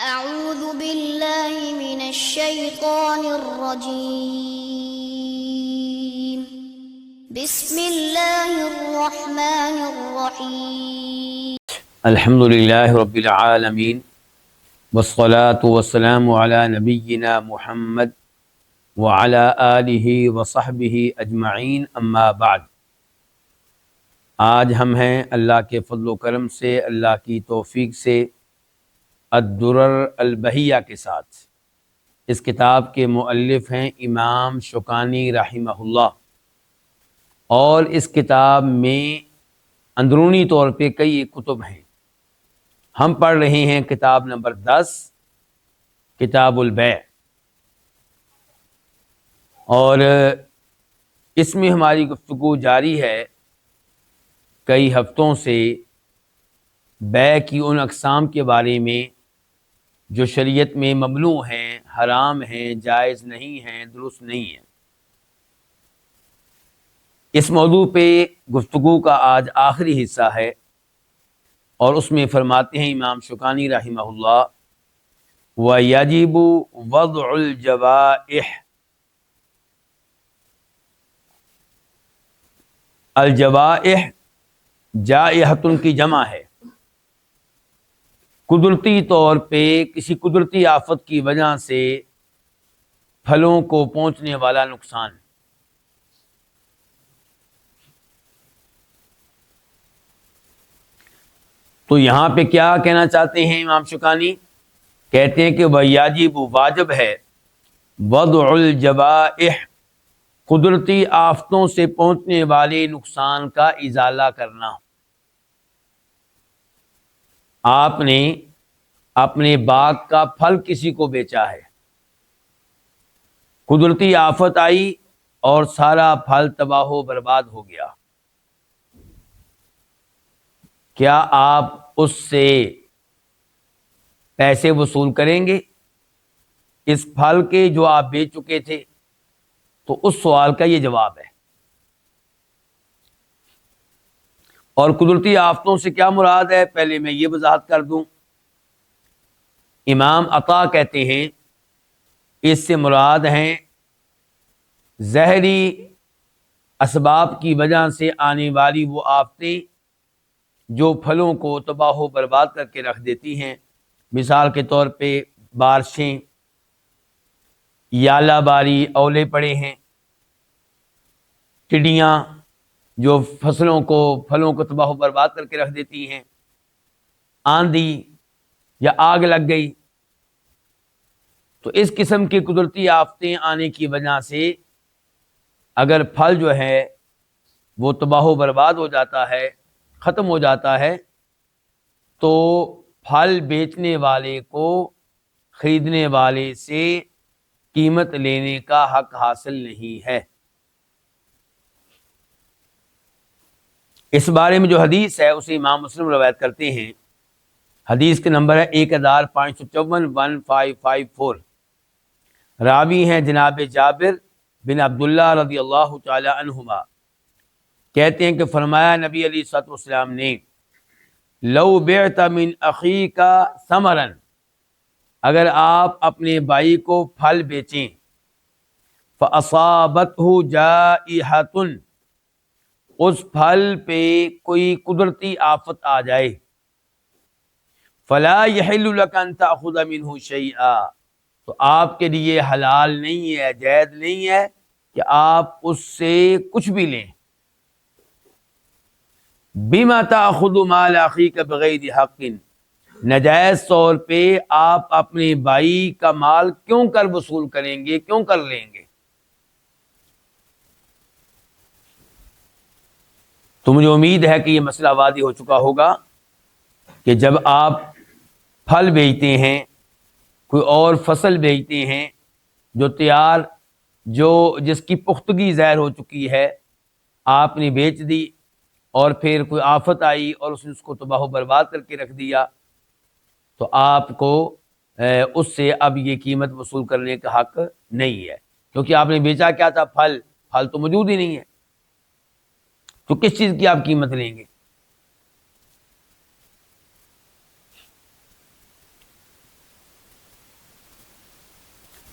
أعوذ بالله من الشيطان الرجيم بسم الله الرحمن الرحيم الحمد للہ رب العالمین والصلاة والسلام علی نبینا محمد وعلی آلہ وصحبہ اجمعین اما بعد۔ آج ہم ہیں اللہ کے فضل و کرم سے، اللہ کی توفیق سے الدرر البہیہ کے ساتھ۔ اس کتاب کے مؤلف ہیں امام شوکانی رحمہ اللہ، اور اس کتاب میں اندرونی طور پہ کئی کتب ہیں۔ ہم پڑھ رہے ہیں کتاب نمبر 10، کتاب البیع، اور اس میں ہماری گفتگو جاری ہے کئی ہفتوں سے بیع کی ان اقسام کے بارے میں جو شریعت میں ممنوع ہیں، حرام ہیں، جائز نہیں ہیں، درست نہیں ہیں۔ اس موضوع پہ گفتگو کا آج آخری حصہ ہے، اور اس میں فرماتے ہیں امام شوکانی رحمہ اللہ: وَيَجِبُ وَضْعُ الْجَوَائِحِ۔ الجوائح جائحۃ کی جمع ہے، قدرتی طور پہ کسی قدرتی آفت کی وجہ سے پھلوں کو پہنچنے والا نقصان۔ تو یہاں پہ کیا کہنا چاہتے ہیں امام شوکانی؟ کہتے ہیں کہ وَيَجِبُ واجب ہے وضع الجوائح، قدرتی آفتوں سے پہنچنے والے نقصان کا ازالہ کرنا۔ آپ نے اپنے باغ کا پھل کسی کو بیچا ہے، قدرتی آفت آئی اور سارا پھل تباہ و برباد ہو گیا، کیا آپ اس سے پیسے وصول کریں گے اس پھل کے جو آپ بیچ چکے تھے؟ تو اس سوال کا یہ جواب ہے۔ اور قدرتی آفتوں سے کیا مراد ہے، پہلے میں یہ وضاحت کر دوں۔ امام عطا کہتے ہیں اس سے مراد ہیں ظاہری اسباب کی وجہ سے آنے والی وہ آفتیں جو پھلوں کو تباہ و برباد کر کے رکھ دیتی ہیں۔ مثال کے طور پہ بارشیں، یالہ باری، اولے پڑے ہیں، ٹڈیاں جو پھلوں کو تباہ و برباد کر کے رکھ دیتی ہیں، آندھی یا آگ لگ گئی۔ تو اس قسم کی قدرتی آفتیں آنے کی وجہ سے اگر پھل جو ہے وہ تباہ و برباد ہو جاتا ہے، ختم ہو جاتا ہے، تو پھل بیچنے والے کو خریدنے والے سے قیمت لینے کا حق حاصل نہیں ہے۔ اس بارے میں جو حدیث ہے اسے امام مسلم روایت کرتے ہیں۔ حدیث کے نمبر ہے 1554 راوی ہیں جناب جابر بن عبداللہ رضی اللہ تعالی عنہما، کہتے ہیں کہ فرمایا نبی علیہ الصلوۃ والسلام نے: لو بعت من اخیک ثمرا، اگر آپ اپنے بھائی کو پھل بیچیں، فاصابته جائحۃ، اس پھل پہ کوئی قدرتی آفت آ جائے، فلا يحل لك ان تاخذ منه شيئا، تو آپ کے لیے حلال نہیں ہے، جائز نہیں ہے کہ آپ اس سے کچھ بھی لیں۔ بما تاخذ مال اخیک بغیر حق، ناجائز طور پہ آپ اپنے بھائی کا مال کیوں کر وصول کریں گے، کیوں کر لیں گے؟ تو مجھے امید ہے کہ یہ مسئلہ واضح ہو چکا ہوگا کہ جب آپ پھل بیچتے ہیں، کوئی اور فصل بیچتے ہیں جو تیار، جس کی پختگی ظاہر ہو چکی ہے، آپ نے بیچ دی، اور پھر کوئی آفت آئی اور اس نے اس کو تباہ و برباد کر کے رکھ دیا، تو آپ کو اس سے اب یہ قیمت وصول کرنے کا حق نہیں ہے، کیونکہ آپ نے بیچا کیا تھا؟ پھل تو موجود ہی نہیں ہے، تو کس چیز کی آپ قیمت لیں گے؟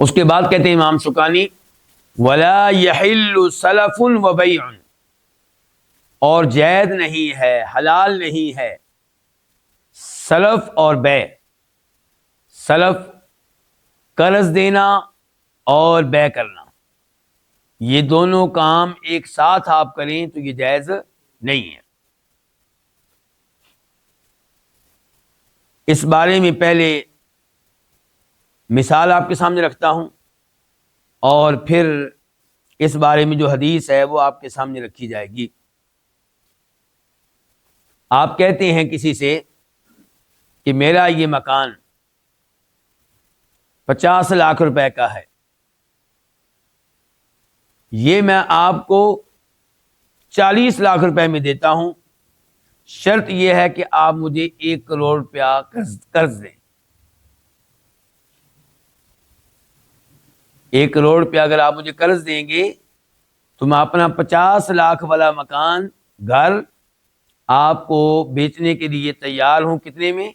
اس کے بعد کہتے ہیں امام شوکانی ولا یحل سلف و بیع، اور جائز نہیں ہے، حلال نہیں ہے سلف اور بیع، سلف قرض دینا اور بیع کرنا، یہ دونوں کام ایک ساتھ آپ کریں تو یہ جائز نہیں ہے۔ اس بارے میں پہلے مثال آپ کے سامنے رکھتا ہوں اور پھر اس بارے میں جو حدیث ہے وہ آپ کے سامنے رکھی جائے گی۔ آپ کہتے ہیں کسی سے کہ میرا یہ مکان 50 لاکھ روپے کا ہے، یہ میں آپ کو 40 لاکھ روپے میں دیتا ہوں، شرط یہ ہے کہ آپ مجھے 1 کروڑ روپیہ قرض دیں۔ 1 کروڑ روپیہ اگر آپ مجھے قرض دیں گے تو میں اپنا 50 لاکھ والا مکان گھر آپ کو بیچنے کے لیے تیار ہوں۔ کتنے میں؟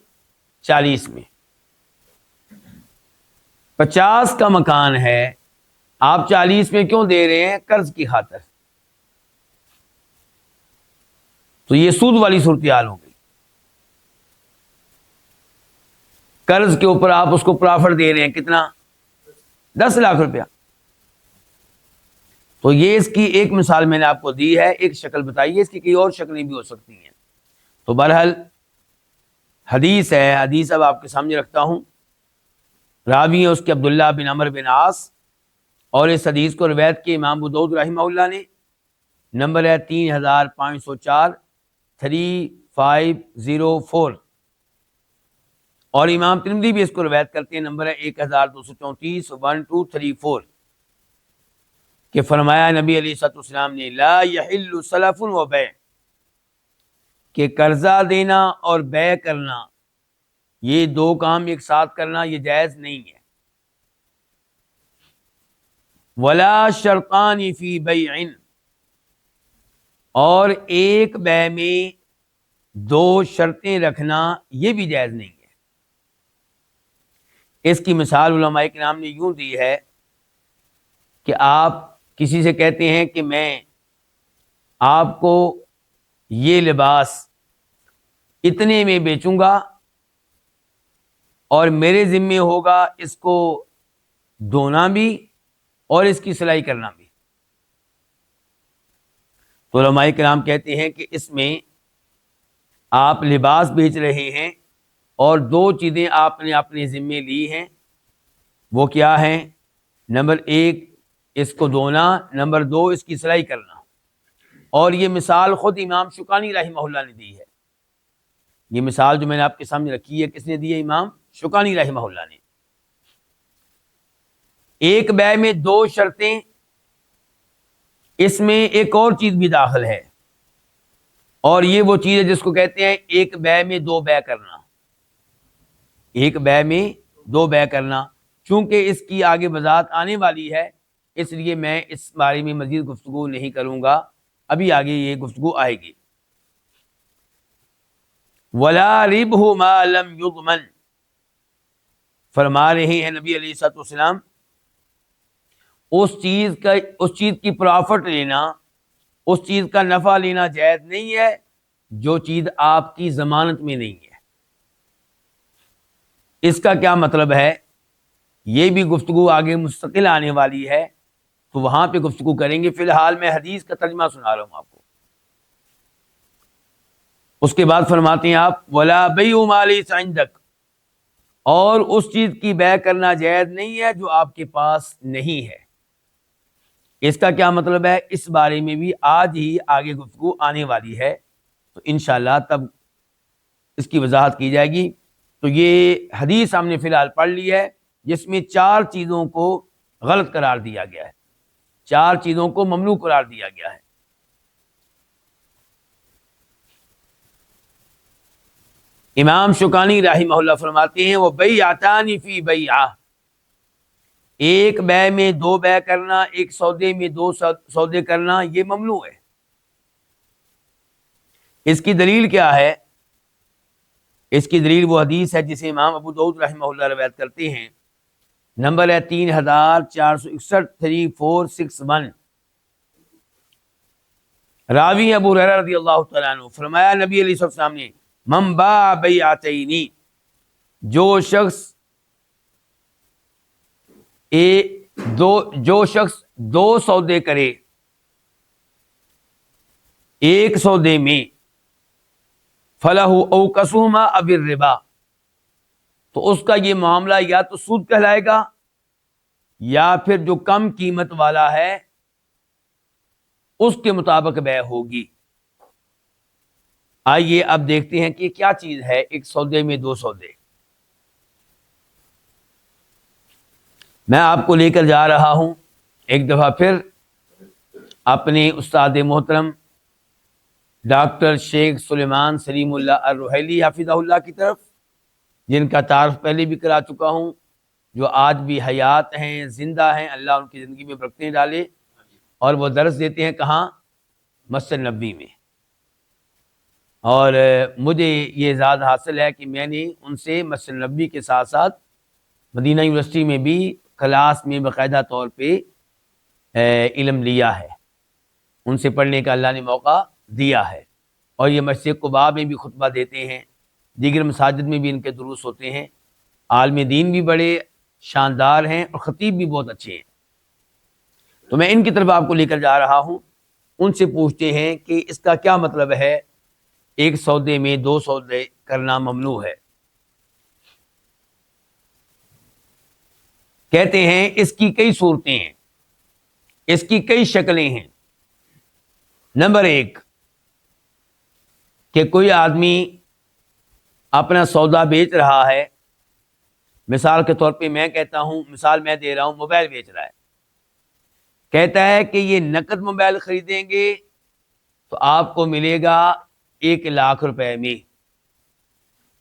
40 میں۔ 50 کا مکان ہے، آپ 40 میں کیوں دے رہے ہیں؟ قرض کی خاطر۔ تو یہ سود والی صورتحال ہو گئی۔ قرض کے اوپر آپ اس کو پرافٹ دے رہے ہیں، کتنا؟ 10 لاکھ روپیہ۔ تو یہ اس کی ایک مثال میں نے آپ کو دی ہے، ایک شکل بتائیے، اس کی کئی اور شکلیں بھی ہو سکتی ہیں۔ تو بہرحال حدیث ہے، حدیث اب آپ کے سامنے رکھتا ہوں۔ راوی ہے اس کے عبداللہ بن عمرو بن عاص، اور اس حدیث کو روایت کی امام ابو داؤد رحمہ اللہ نے، نمبر ہے 3504 3504، اور امام ترمذی بھی اس کو روایت کرتے ہیں، نمبر ہے 1234 1234، کہ فرمایا نبی علیہ الصلوۃ والسلام نے لا یحل سلف و بیع، کہ قرضہ دینا اور بیع کرنا، یہ دو کام ایک ساتھ کرنا یہ جائز نہیں ہے۔ ولا شرطان فی بیع، اور ایک بیع میں 2 شرطیں رکھنا یہ بھی جائز نہیں ہے۔ اس کی مثال علماء کرام نے یوں دی ہے کہ آپ کسی سے کہتے ہیں کہ میں آپ کو یہ لباس اتنے میں بیچوں گا اور میرے ذمے ہوگا اس کو دھونا بھی اور اس کی سلائی کرنا بھی۔ تو علماء کرام کہتے ہیں کہ اس میں آپ لباس بیچ رہے ہیں اور 2 چیزیں آپ نے اپنے ذمے لی ہیں، وہ کیا ہیں؟ نمبر 1 اس کو دھونا، نمبر 2 اس کی سلائی کرنا۔ اور یہ مثال خود امام شوکانی رحمہ اللہ نے دی ہے۔ یہ مثال جو میں نے آپ کے سامنے رکھی ہے کس نے دی ہے؟ امام شوکانی رحمہ اللہ نے۔ ایک بیع میں 2 شرطیں، اس میں ایک اور چیز بھی داخل ہے، اور یہ وہ چیز ہے جس کو کہتے ہیں ایک بیع میں 2 بیع کرنا۔ ایک بیع میں 2 بیع کرنا، چونکہ اس کی آگے وضاحت آنے والی ہے اس لیے میں اس بارے میں مزید گفتگو نہیں کروں گا، ابھی آگے یہ گفتگو آئے گی۔ ولا ربح ما لم یضمن، فرما رہے ہیں نبی علیہ الصلوۃ والسلام اس چیز کی پرافٹ لینا، اس چیز کا نفع لینا جائز نہیں ہے جو چیز آپ کی ضمانت میں نہیں ہے۔ اس کا کیا مطلب ہے؟ یہ بھی گفتگو آگے مستقل آنے والی ہے، تو وہاں پہ گفتگو کریں گے۔ فی الحال میں حدیث کا ترجمہ سنا رہا ہوں آپ کو۔ اس کے بعد فرماتے ہیں آپ ولا بیع ما لیس عندک، اور اس چیز کی بیع کرنا جائز نہیں ہے جو آپ کے پاس نہیں ہے۔ اس کا کیا مطلب ہے؟ اس بارے میں بھی آج ہی آگے گفتگو آنے والی ہے، تو انشاءاللہ تب اس کی وضاحت کی جائے گی۔ تو یہ حدیث ہم نے فی الحال پڑھ لی ہے جس میں 4 چیزوں کو غلط قرار دیا گیا ہے، 4 چیزوں کو ممنوع قرار دیا گیا ہے۔ امام شوکانی رحمہ اللہ فرماتے ہیں وہ بیعتان فی بیعہ، ایک بیع میں 2 بیع کرنا، ایک سودے میں 2 سودے کرنا یہ ممنوع ہے۔ اس کی دلیل کیا ہے؟ اس کی دلیل وہ حدیث ہے جسے امام ابو داؤد رحمہ اللہ روایت کرتے ہیں، نمبر ہے 3461 3461. راوی ابو ہریرہ رضی اللہ تعالیٰ عنہ فرمایا نبی علیہ السلام نے من باع بیعتین، جو شخص دو سودے کرے ایک سودے میں، فلاح اوکسہما اب الربا، تو اس کا یہ معاملہ یا تو سود کہلائے گا یا پھر جو کم قیمت والا ہے اس کے مطابق بیع ہوگی. آئیے اب دیکھتے ہیں کہ کیا چیز ہے ایک سودے میں دو سودے. میں آپ کو لے کر جا رہا ہوں ایک دفعہ پھر اپنے استاد محترم ڈاکٹر شیخ سلیمان سلیم اللہ الرحیلی حفظہ اللہ کی طرف، جن کا تعارف پہلے بھی کرا چکا ہوں، جو آج بھی حیات ہیں، زندہ ہیں، اللہ ان کی زندگی میں برکتیں ڈالے. اور وہ درس دیتے ہیں کہاں؟ مسجد نبوی میں. اور مجھے یہ اعزاز حاصل ہے کہ میں نے ان سے مسجد نبوی کے ساتھ ساتھ مدینہ یونیورسٹی میں بھی کلاس میں باقاعدہ طور پہ علم لیا ہے. ان سے پڑھنے کا اللہ نے موقع دیا ہے. اور یہ مسجد قباء میں بھی خطبہ دیتے ہیں، دیگر مساجد میں بھی ان کے دروس ہوتے ہیں. عالم دین بھی بڑے شاندار ہیں اور خطیب بھی بہت اچھے ہیں. تو میں ان کی طرف آپ کو لے کر جا رہا ہوں. ان سے پوچھتے ہیں کہ اس کا کیا مطلب ہے ایک سودے میں دو سودے کرنا ممنوع ہے. کہتے ہیں اس کی کئی صورتیں ہیں، اس کی کئی شکلیں ہیں. نمبر ایک کہ کوئی آدمی اپنا سودا بیچ رہا ہے. مثال کے طور پہ میں کہتا ہوں، مثال میں دے رہا ہوں، موبائل بیچ رہا ہے. کہتا ہے کہ یہ نقد موبائل خریدیں گے تو آپ کو ملے گا 1,00,000 روپے میں،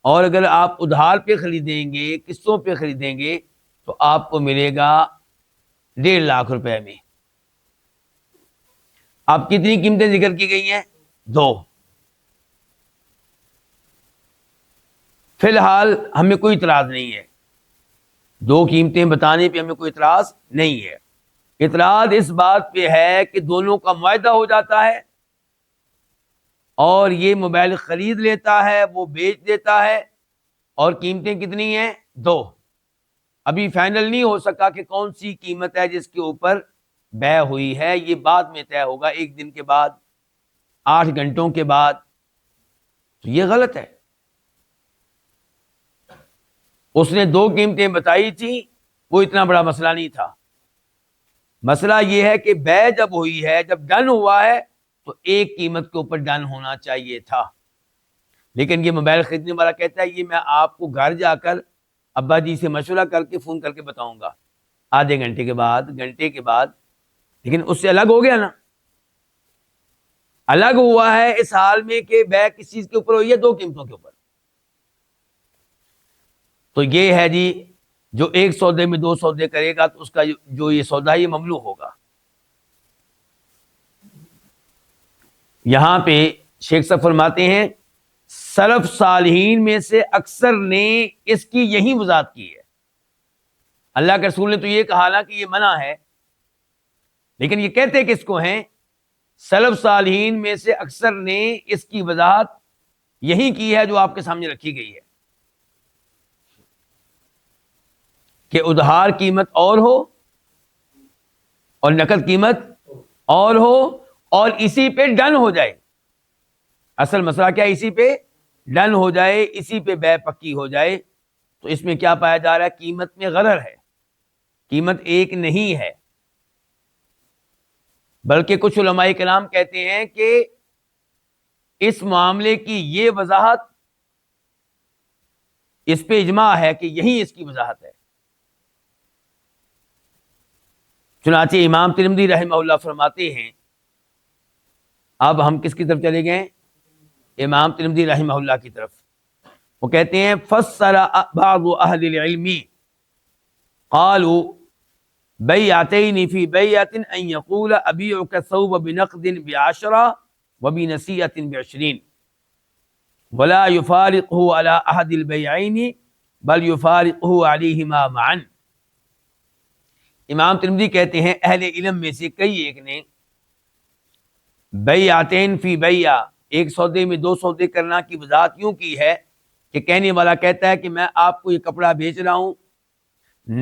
اور اگر آپ ادھار پہ خریدیں گے، قسطوں پہ خریدیں گے تو آپ کو ملے گا 1,50,000 روپے میں. اب کتنی قیمتیں ذکر کی گئی ہیں؟ 2. فی الحال ہمیں کوئی اعتراض نہیں ہے، 2 قیمتیں بتانے پہ ہمیں کوئی اعتراض نہیں ہے. اعتراض اس بات پہ ہے کہ دونوں کا معاہدہ ہو جاتا ہے اور یہ موبائل خرید لیتا ہے، وہ بیچ دیتا ہے، اور قیمتیں کتنی ہیں؟ 2. ابھی فائنل نہیں ہو سکا کہ کون سی قیمت ہے جس کے اوپر بیع ہوئی ہے. یہ بعد میں طے ہوگا، 1 دن کے بعد، 8 گھنٹوں کے بعد. تو یہ غلط ہے. اس نے 2 قیمتیں بتائی تھی، وہ اتنا بڑا مسئلہ نہیں تھا. مسئلہ یہ ہے کہ بیع جب ہوئی ہے، جب ڈن ہوا ہے، تو ایک قیمت کے اوپر ڈن ہونا چاہیے تھا. لیکن یہ موبائل خریدنے والا کہتا ہے یہ میں آپ کو گھر جا کر ابا جی سے مشورہ کر کے فون کر کے بتاؤں گا، آدھے گھنٹے کے بعد، گھنٹے کے بعد. لیکن اس سے الگ ہو گیا نا. الگ ہوا ہے اس حال میں کہ بیع کس چیز کے اوپر ہوئی ہے؟ 2 قیمتوں کے اوپر. تو یہ ہے جی، جو ایک سودے میں 2 سودے کرے گا تو اس کا جو یہ سودا یہ ممنوع ہوگا. یہاں پہ شیخ صاحب فرماتے ہیں سلف صالحین میں سے اکثر نے اس کی یہی وضاحت کی ہے. اللہ کے رسول نے تو یہ کہا نا کہ یہ منع ہے، لیکن یہ کہتے کس کو ہیں؟ سلف صالحین میں سے اکثر نے اس کی وضاحت یہی کی ہے جو آپ کے سامنے رکھی گئی ہے کہ ادھار قیمت اور ہو اور نقد قیمت اور ہو، اور اسی پہ ڈن ہو جائے. اصل مسئلہ کیا ہے؟ اسی پہ ڈن ہو جائے، اسی پہ بیع پکی ہو جائے. تو اس میں کیا پایا جا رہا ہے؟ قیمت میں غرر ہے، قیمت ایک نہیں ہے. بلکہ کچھ علماء کرام کہتے ہیں کہ اس معاملے کی یہ وضاحت، اس پہ اجماع ہے کہ یہی اس کی وضاحت ہے. چنانچہ امام ترمذی رحمہ اللہ فرماتے ہیں، اب ہم کس کی طرف چلے گئے؟ امام ترمذی رحمہ اللہ کی طرف. وہ کہتے ہیں فسر بعض اہل العلم قالوا بیعتین فی بیعۃ ان یقول ابیعک الثوب بنقد ب10 وبنصیحۃ ب20 ولا یفارقه علی احد البیعین بل یفارقه علیہما معا. امام ترمذی کہتے ہیں اہل علم میں سے کئی ایک نے بیعتین فی بیع، ایک سودے میں دو سودے کرنا کی وضاحت یوں کی ہے کہ کہنے والا کہتا ہے کہ میں آپ کو یہ کپڑا بیچ رہا ہوں،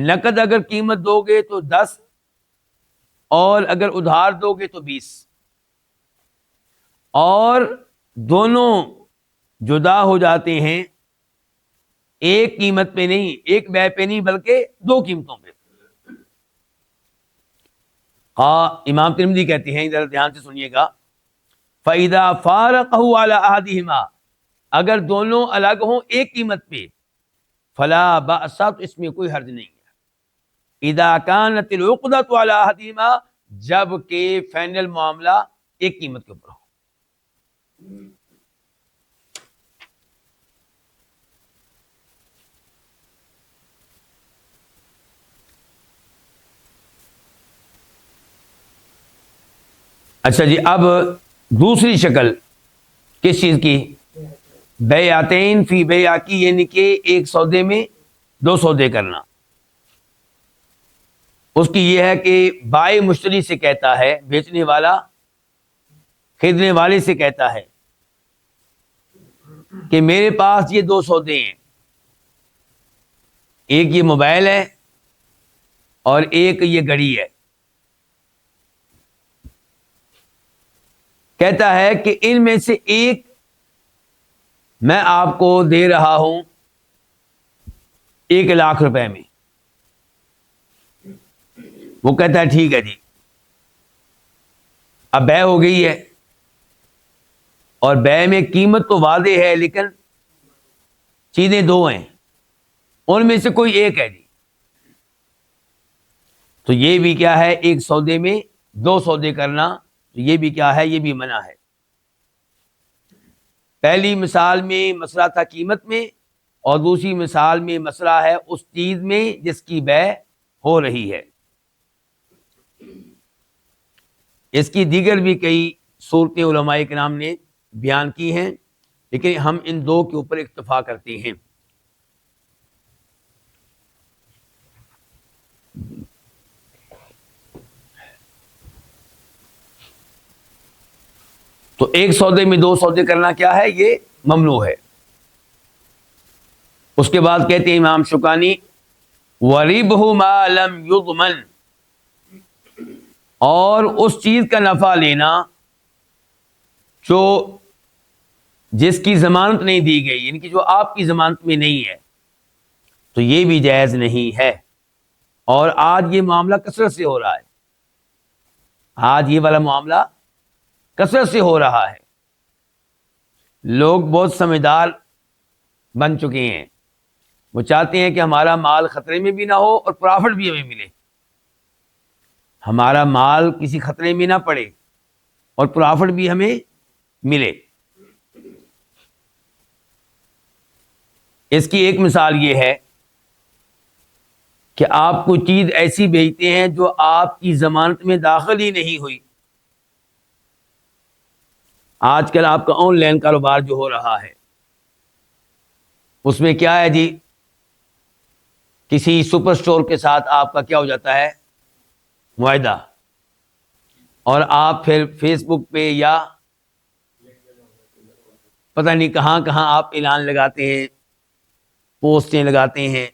نقد اگر قیمت دو گے تو 10 اور اگر ادھار دو گے تو 20، اور دونوں جدا ہو جاتے ہیں ایک قیمت پہ نہیں، ایک بیع پہ نہیں، بلکہ دو قیمتوں پہ۔ امام ترمذی کہتے ہیں، ذرا دھیان سے سنیے گا، فَإِذَا فَارَقَهُ عَلَى أَحَدِهِمَا، اگر دونوں الگ ہوں ایک قیمت پہ، فَلَا بَأْسَ، تو اس میں کوئی حرج نہیں ہے۔ إِذَا كَانَتِ الْعُقْدَةُ عَلَى أَحَدِهِمَا، جب کہ فائنل معاملہ ایک قیمت کے اوپر ہو۔ اچھا جی، اب دوسری شکل کس چیز کی؟ بیعتین فی بیع کی، یعنی کہ ایک سودے میں دو سودے کرنا۔ اس کی یہ ہے کہ بائع مشتری سے کہتا ہے، بیچنے والا خریدنے والے سے کہتا ہے کہ میرے پاس یہ دو سودے ہیں، ایک یہ موبائل ہے اور ایک یہ گھڑی ہے۔ کہتا ہے کہ ان میں سے ایک میں آپ کو دے رہا ہوں 1,00,000 روپے میں۔ وہ کہتا ہے ٹھیک ہے جی۔ اب بیع ہو گئی ہے، اور بیع میں قیمت تو واضح ہے لیکن چیزیں دو ہیں، ان میں سے کوئی ایک ہے جی۔ تو یہ بھی کیا ہے؟ ایک سودے میں دو سودے کرنا، تو یہ بھی کیا ہے؟ یہ بھی منع ہے۔ پہلی مثال میں مسئلہ تھا قیمت میں، اور دوسری مثال میں مسئلہ ہے اس چیز میں جس کی بیع ہو رہی ہے۔ اس کی دیگر بھی کئی صورتیں علماء کرام نے بیان کی ہیں، لیکن ہم ان دو کے اوپر اکتفا کرتے ہیں۔ تو ایک سودے میں دو سودے کرنا کیا ہے؟ یہ ممنوع ہے۔ اس کے بعد کہتے ہیں امام شوکانی، وَرِبْحُ مَا لَمْ يُضْمَنْ، اور اس چیز کا نفع لینا جو جس کی ضمانت نہیں دی گئی، یعنی کہ جو آپ کی ضمانت میں نہیں ہے، تو یہ بھی جائز نہیں ہے۔ اور آج یہ معاملہ کثرت سے ہو رہا ہے، آج یہ والا معاملہ کثرت سے ہو رہا ہے۔ لوگ بہت سمجھدار بن چکے ہیں، وہ چاہتے ہیں کہ ہمارا مال خطرے میں بھی نہ ہو اور پرافٹ بھی ہمیں ملے، ہمارا مال کسی خطرے میں نہ پڑے اور پرافٹ بھی ہمیں ملے۔ اس کی ایک مثال یہ ہے کہ آپ کو چیز ایسی بیچتے ہیں جو آپ کی ضمانت میں داخل ہی نہیں ہوئی۔ آج کل آپ کا آن لائن کاروبار جو ہو رہا ہے، اس میں کیا ہے جی؟ کسی سپر سٹور کے ساتھ آپ کا کیا ہو جاتا ہے؟ معاہدہ، اور آپ پھر فیس بک پہ یا پتہ نہیں کہاں کہاں آپ اعلان لگاتے ہیں، پوسٹیں لگاتے ہیں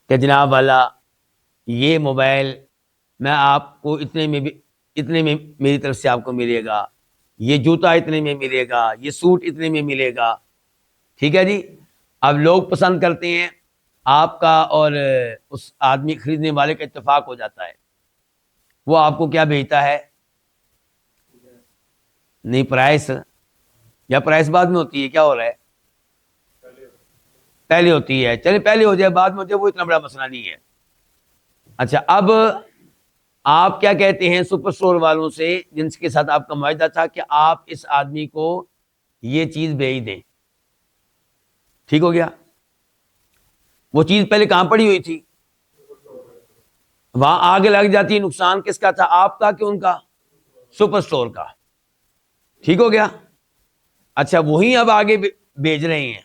کہ جناب والا یہ موبائل میں آپ کو اتنے میں میری طرف سے آپ کو ملے گا، یہ جوتا اتنے میں ملے گا، یہ سوٹ اتنے میں ملے گا۔ ٹھیک ہے جی۔ اب لوگ پسند کرتے ہیں، آپ کا اور اس آدمی خریدنے والے کا اتفاق ہو جاتا ہے، وہ آپ کو کیا بھیجتا ہے؟ نہیں، پرائس، یا پرائس بعد میں ہوتی ہے؟ کیا ہو رہا ہے؟ پہلے ہوتی ہے، چلے پہلے ہو جائے بعد میں ہو جائے، وہ اتنا بڑا مسئلہ نہیں ہے۔ اچھا، اب آپ کیا کہتے ہیں سپر سٹور والوں سے جن کے ساتھ آپ کا معاہدہ تھا کہ آپ اس آدمی کو یہ چیز بھیج دیں، ٹھیک ہو گیا؟ وہ چیز پہلے کہاں پڑی ہوئی تھی؟ وہاں آگے لگ جاتی، نقصان کس کا تھا؟ آپ کا کہ ان کا؟ سپر سٹور کا، ٹھیک ہو گیا؟ اچھا، وہی اب آگے بھیج رہے ہیں،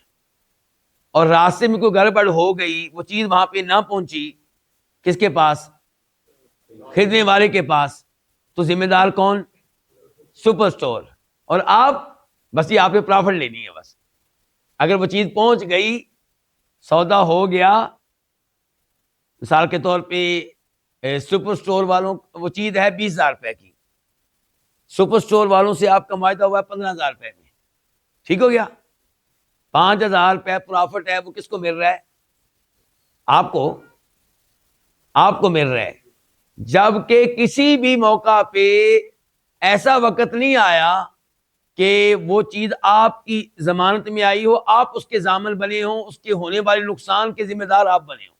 اور راستے میں کوئی گڑبڑ ہو گئی، وہ چیز وہاں پہ نہ پہنچی، کس کے پاس؟ خریدنے والے کے پاس، تو ذمہ دار کون؟ Super store. اور آپ بس یہ آپ نے پرافٹ لینی ہے بس. اگر وہ چیز پہنچ گئی، سودا ہو گیا، مثال کے طور پہ سپر اسٹور والوں وہ چیز ہے 20,000 روپے کی، سپر اسٹور والوں سے آپ کا معاہدہ ہوا ہے 15,000 روپے میں، ٹھیک ہو گیا. 5,000 روپے پرافٹ ہے، وہ کس کو مل رہا ہے؟ آپ کو مل رہا ہے. جبکہ کسی بھی موقع پہ ایسا وقت نہیں آیا کہ وہ چیز آپ کی ضمانت میں آئی ہو، آپ اس کے ضامن بنے ہوں، اس کے ہونے والے نقصان کے ذمہ دار آپ بنے ہوں.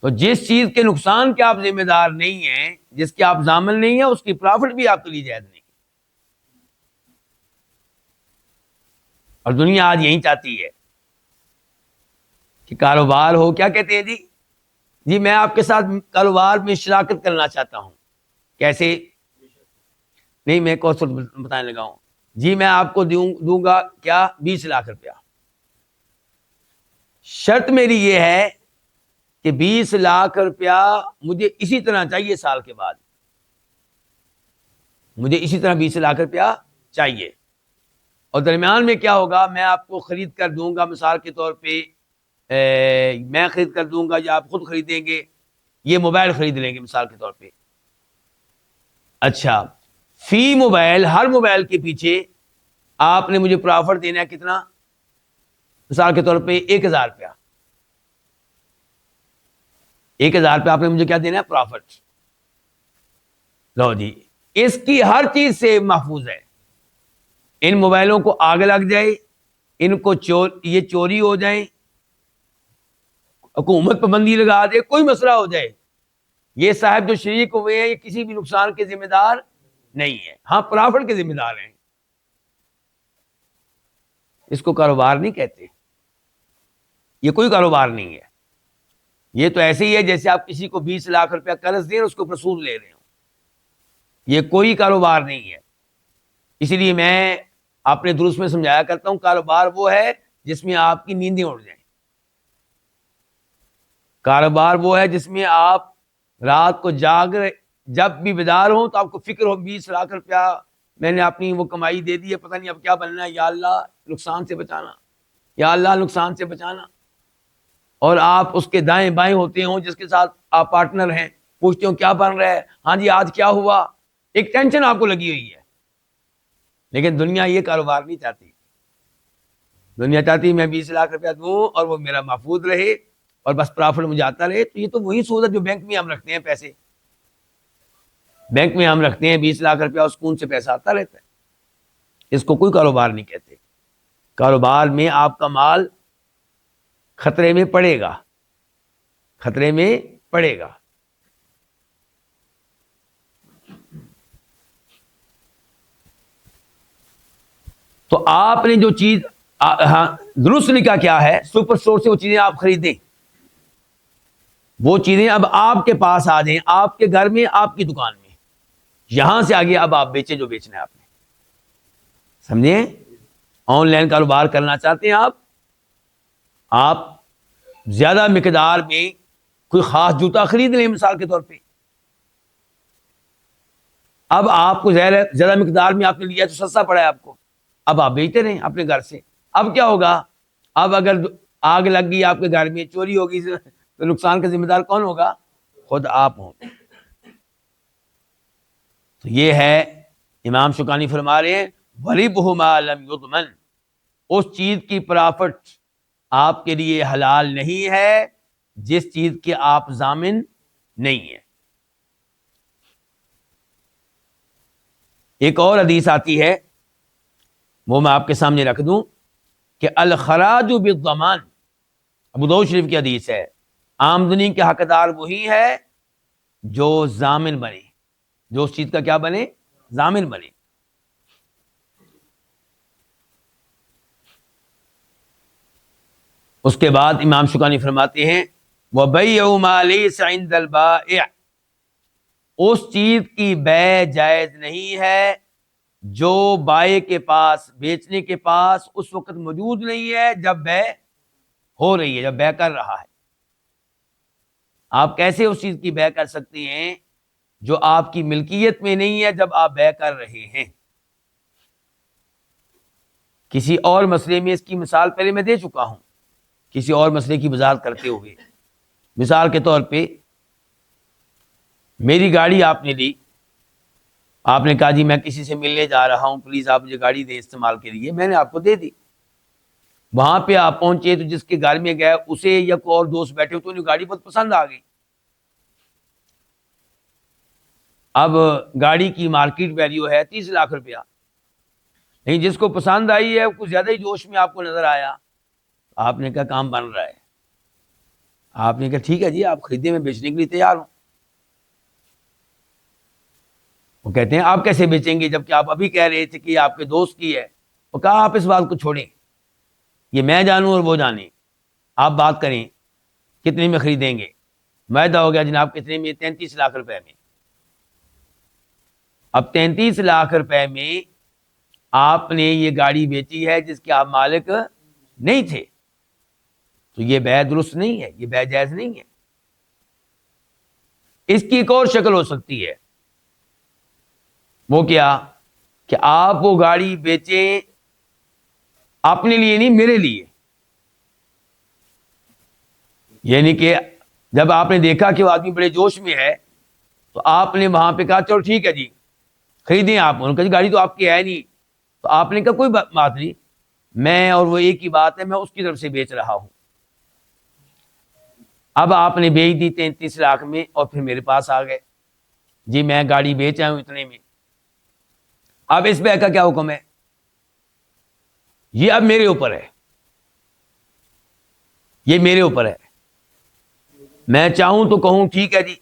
تو جس چیز کے نقصان کے آپ ذمہ دار نہیں ہیں، جس کے آپ ضامن نہیں ہیں، اس کی پرافٹ بھی آپ کے لیے جائز نہیں. اور دنیا آج یہی چاہتی ہے کہ کاروبار ہو، کیا کہتے ہیں جی میں آپ کے ساتھ کاروبار میں شراکت کرنا چاہتا ہوں. کیسے؟ نہیں، میں کوثر بتانے لگا ہوں. جی میں آپ کو دوں گا کیا؟ 20 لاکھ روپیہ. شرط میری یہ ہے کہ 20 لاکھ روپیہ مجھے اسی طرح چاہیے، سال کے بعد مجھے اسی طرح 20 لاکھ روپیہ چاہیے. اور درمیان میں کیا ہوگا؟ میں آپ کو خرید کر دوں گا، مثال کے طور پہ میں خرید کر دوں گا یا آپ خود خریدیں گے، یہ موبائل خرید لیں گے مثال کے طور پہ. اچھا، فی موبائل، ہر موبائل کے پیچھے آپ نے مجھے پرافٹ دینا ہے کتنا؟ مثال کے طور پہ 1,000 روپیہ. 1,000 روپیہ آپ نے مجھے کیا دینا ہے؟ پرافٹ. لو جی، اس کی ہر چیز سے محفوظ ہے. ان موبائلوں کو آگ لگ جائے، ان کو یہ چوری ہو جائیں، حکومت پابندی لگا دے، کوئی مسئلہ ہو جائے، یہ صاحب جو شریک ہوئے ہیں یہ کسی بھی نقصان کے ذمہ دار نہیں ہے. ہاں پرافٹ کے ذمہ دار ہیں. اس کو کاروبار نہیں کہتے، یہ کوئی کاروبار نہیں ہے. یہ تو ایسے ہی ہے جیسے آپ کسی کو 20 لاکھ روپیہ قرض دیں اور اس کو پر سود لے رہے ہوں. یہ کوئی کاروبار نہیں ہے. اسی لیے میں اپنے دروس میں سمجھایا کرتا ہوں، کاروبار وہ ہے جس میں آپ کی نیندیں اڑ جائیں. کاروبار وہ ہے جس میں آپ رات کو جب بھی بیدار ہوں تو آپ کو فکر ہو 20 لاکھ روپیہ میں نے اپنی وہ کمائی دے دی ہے، پتہ نہیں اب کیا بننا ہے، یا اللہ نقصان سے بچانا، یا اللہ نقصان سے بچانا. اور آپ اس کے دائیں بائیں ہوتے ہوں، جس کے ساتھ آپ پارٹنر ہیں، پوچھتے ہوں کیا بن رہا ہے، ہاں جی آج کیا ہوا، ایک ٹینشن آپ کو لگی ہوئی ہے. لیکن دنیا یہ کاروبار نہیں چاہتی. دنیا چاہتی میں 20 لاکھ روپیہ دوں اور وہ میرا محفوظ رہے اور بس پرافٹ مجھے آتا رہے. تو یہ تو وہی سود ہے جو بینک میں ہم رکھتے ہیں پیسے. بینک میں ہم رکھتے ہیں 20 لاکھ روپیہ، سکون سے پیسہ آتا رہتا ہے. اس کو کوئی کاروبار نہیں کہتے. کاروبار میں آپ کا مال خطرے میں پڑے گا، خطرے میں پڑے گا. تو آپ نے جو چیز ہاں درست لکھا کیا ہے، سپر اسٹور سے وہ چیزیں آپ خریدیں، وہ چیزیں اب آپ کے پاس آ جائیں، آپ کے گھر میں، آپ کی دکان میں، یہاں سے آگے اب آپ بیچیں جو بیچنا ہے آپ نے. سمجھیں؟ آن لائن کاروبار کرنا چاہتے ہیں آپ زیادہ مقدار میں کوئی خاص جوتا خرید لیں مثال کے طور پہ. اب آپ کو زیادہ مقدار میں آپ نے لیا تو سستا پڑا ہے آپ کو، اب آپ بیچتے رہیں اپنے گھر سے. اب کیا ہوگا؟ اب اگر آگ لگ گئی آپ کے گھر میں، چوری ہوگی، تو نقصان کا ذمہ دار کون ہوگا؟ خود آپ ہوں. تو یہ ہے امام شوکانی فرما رہے ہیں وَرِبْهُ مَا لَمْ يُضْمَنْ، اس چیز کی پرافٹ آپ کے لیے حلال نہیں ہے جس چیز کے آپ ضامن نہیں ہیں. ایک اور حدیث آتی ہے، وہ میں آپ کے سامنے رکھ دوں کہ الخراج بالضمان، ابو داؤد شریف کی حدیث ہے، آمدنی کے حقدار وہی ہے جو ضامن بنے، جو اس چیز کا کیا بنے؟ ضامن بنے. اس کے بعد امام شوکانی فرماتے ہیں وَبَيْعُ مَا لَيْسَ عِندَ الْبَائِعِ، اس چیز کی بے جائز نہیں ہے جو بائع کے پاس، بیچنے کے پاس اس وقت موجود نہیں ہے جب بے ہو رہی ہے، جب بے کر رہا ہے. آپ کیسے اس چیز کی بے کر سکتے ہیں جو آپ کی ملکیت میں نہیں ہے جب آپ بے کر رہے ہیں؟ کسی اور مسئلے میں اس کی مثال پہلے میں دے چکا ہوں، کسی اور مسئلے کی وضاحت کرتے ہوئے۔ مثال کے طور پہ میری گاڑی آپ نے لی، آپ نے کہا جی میں کسی سے ملنے جا رہا ہوں، پلیز آپ مجھے گاڑی دیں استعمال کے لیے، میں نے آپ کو دے دی۔ وہاں پہ آپ پہنچے تو جس کے گھر میں گئے اسے یا کوئی اور دوست بیٹھے تو انہیں گاڑی بہت پسند آ گئی۔ اب گاڑی کی مارکیٹ ویلیو ہے 30 لاکھ روپیہ، لیکن جس کو پسند آئی ہے کچھ زیادہ ہی جوش میں آپ کو نظر آیا، آپ نے کہا کام بن رہا ہے، آپ نے کہا ٹھیک ہے جی آپ خریدیں، میں بیچنے کے لیے تیار ہوں۔ وہ کہتے ہیں آپ کیسے بیچیں گے جبکہ آپ ابھی کہہ رہے تھے کہ آپ کے دوست کی ہے؟ وہ کہا آپ اس بات کو چھوڑیں، یہ میں جانوں اور وہ جانے، آپ بات کریں کتنے میں خریدیں گے۔ معاہدہ ہو گیا جناب کتنے میں؟ 33 لاکھ روپے میں۔ اب 33 لاکھ روپے میں آپ نے یہ گاڑی بیچی ہے جس کے آپ مالک نہیں تھے، تو یہ بے درست نہیں ہے، یہ بے جائز نہیں ہے۔ اس کی ایک اور شکل ہو سکتی ہے، وہ کیا کہ آپ وہ گاڑی بیچیں اپنے لیے نہیں، میرے لیے، یعنی کہ جب آپ نے دیکھا کہ وہ آدمی بڑے جوش میں ہے تو آپ نے وہاں پہ کہا چلو ٹھیک ہے جی خریدیں آپ، انہوں نے کہا جی گاڑی تو آپ کی ہے نہیں، تو آپ نے کہا کوئی بات نہیں، میں اور وہ ایک ہی بات ہے، میں اس کی طرف سے بیچ رہا ہوں۔ اب آپ نے بیچ دی 33 لاکھ میں اور پھر میرے پاس آ گئے، جی میں گاڑی بیچا ہوں اتنے میں۔ اب اس بے کا کیا حکم ہے؟ یہ اب میرے اوپر ہے، یہ میرے اوپر ہے، میں چاہوں تو کہوں ٹھیک ہے جی،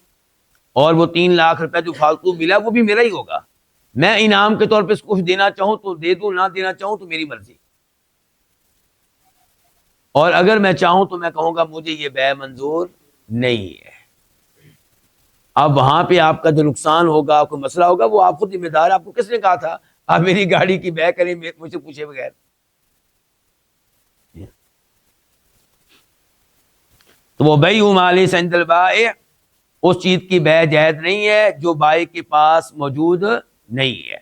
اور وہ 3 لاکھ روپے جو فالتو ملا وہ بھی میرا ہی ہوگا، میں انعام کے طور پہ کچھ دینا چاہوں تو دے دوں، نہ دینا چاہوں تو میری مرضی۔ اور اگر میں چاہوں تو میں کہوں گا مجھے یہ بے منظور نہیں ہے۔ اب وہاں پہ آپ کا جو نقصان ہوگا، کوئی مسئلہ ہوگا، وہ آپ خود ذمہ دار۔ آپ کو کس نے کہا تھا آپ میری گاڑی کی بے کریں مجھ سے پوچھے بغیر؟ تو وہ بیع ما لیس عند البائع، اس چیز کی بے جائز نہیں ہے جو بائع کے پاس موجود نہیں ہے۔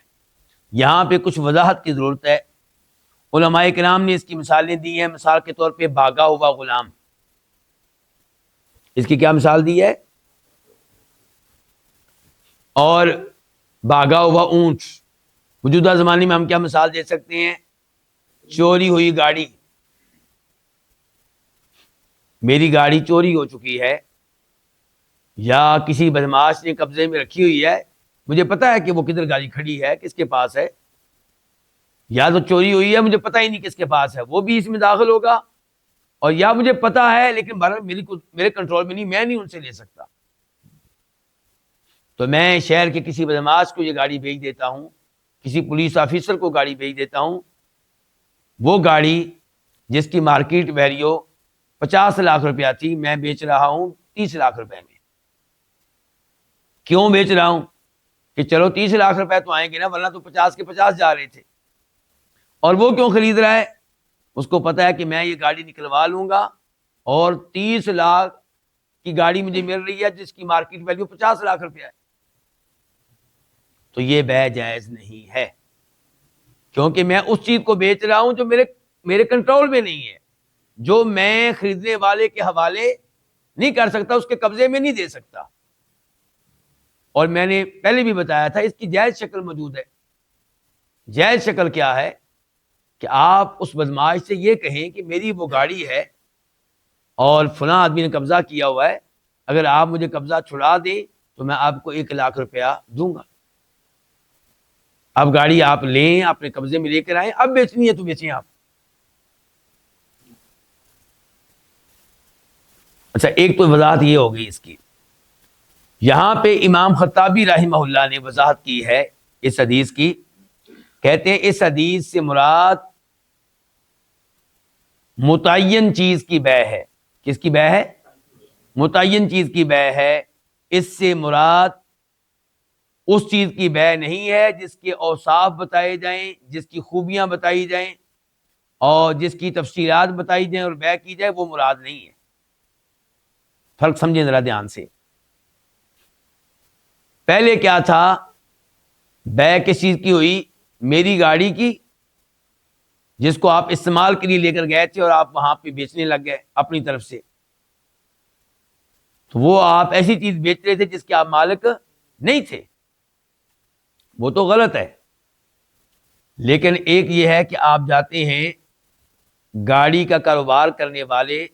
یہاں پہ کچھ وضاحت کی ضرورت ہے۔ علماء کرام نے اس کی مثالیں دی ہیں، مثال کے طور پہ بھاگا ہوا غلام، اس کی کیا مثال دی ہے؟ اور بھاگا ہوا اونٹ، موجودہ زمانے میں ہم کیا مثال دے سکتے ہیں؟ چوری ہوئی گاڑی، میری گاڑی چوری ہو چکی ہے یا کسی بدماش نے قبضے میں رکھی ہوئی ہے، مجھے پتا ہے کہ وہ کدھر گاڑی کھڑی ہے، کس کے پاس ہے، یا تو چوری ہوئی ہے مجھے پتا ہی نہیں کس کے پاس ہے، وہ بھی اس میں داخل ہوگا، اور یا مجھے پتا ہے لیکن میرے کنٹرول میں نہیں، میں نہیں ان سے لے سکتا، تو میں شہر کے کسی بدماش کو یہ گاڑی بھیج دیتا ہوں، کسی پولیس آفیسر کو گاڑی بھیج دیتا ہوں، وہ گاڑی جس کی مارکیٹ ویلیو 50 لاکھ روپیہ تھی میں بیچ رہا ہوں 30 لاکھ روپے میں۔ کیوں بیچ رہا ہوں؟ کہ چلو 30 لاکھ روپے تو آئیں گے نا، ورنہ تو 50 کے 50 جا رہے تھے۔ اور وہ کیوں خرید رہا ہے؟ اس کو پتا ہے کہ میں یہ گاڑی نکلوا لوں گا اور 30 لاکھ کی گاڑی مجھے مل رہی ہے جس کی مارکیٹ ویلیو 50 لاکھ روپیہ ہے، تو یہ بے جائز نہیں ہے، کیونکہ میں اس چیز کو بیچ رہا ہوں جو میرے کنٹرول میں نہیں ہے، جو میں خریدنے والے کے حوالے نہیں کر سکتا، اس کے قبضے میں نہیں دے سکتا۔ اور میں نے پہلے بھی بتایا تھا اس کی جائز شکل موجود ہے۔ جائز شکل کیا ہے؟ کہ آپ اس بدماش سے یہ کہیں کہ میری وہ گاڑی ہے اور فلاں آدمی نے قبضہ کیا ہوا ہے، اگر آپ مجھے قبضہ چھڑا دیں تو میں آپ کو 1 لاکھ روپیہ دوں گا۔ اب گاڑی آپ لیں، اپنے قبضے میں لے کر آئیں، اب بیچنی ہے تو بیچیں آپ۔ اچھا، ایک تو وضاحت یہ ہوگی اس کی۔ یہاں پہ امام خطابی رحمہ اللہ نے وضاحت کی ہے اس حدیث کی، کہتے ہیں اس حدیث سے مراد متعین چیز کی بے ہے۔ کس کی بے ہے؟ متعین چیز کی بے ہے۔ اس سے مراد اس چیز کی بے نہیں ہے جس کے اوصاف بتائے جائیں، جس کی خوبیاں بتائی جائیں اور جس کی تفصیلات بتائی جائیں اور بے کی جائے، وہ مراد نہیں ہے۔ فرق سمجھیں ذرا دھیان سے. پہلے کیا تھا؟ بیع کس چیز کی ہوئی؟ میری گاڑی کی، جس کو آپ استعمال کے لیے لے کر گئے تھے اور آپ وہاں پہ بیچنے لگ گئے اپنی طرف سے. تو وہ آپ ایسی چیز بیچ رہے تھے جس کے آپ مالک نہیں تھے، وہ تو غلط ہے. لیکن ایک یہ ہے کہ آپ جاتے ہیں گاڑی کا کاروبار کرنے والے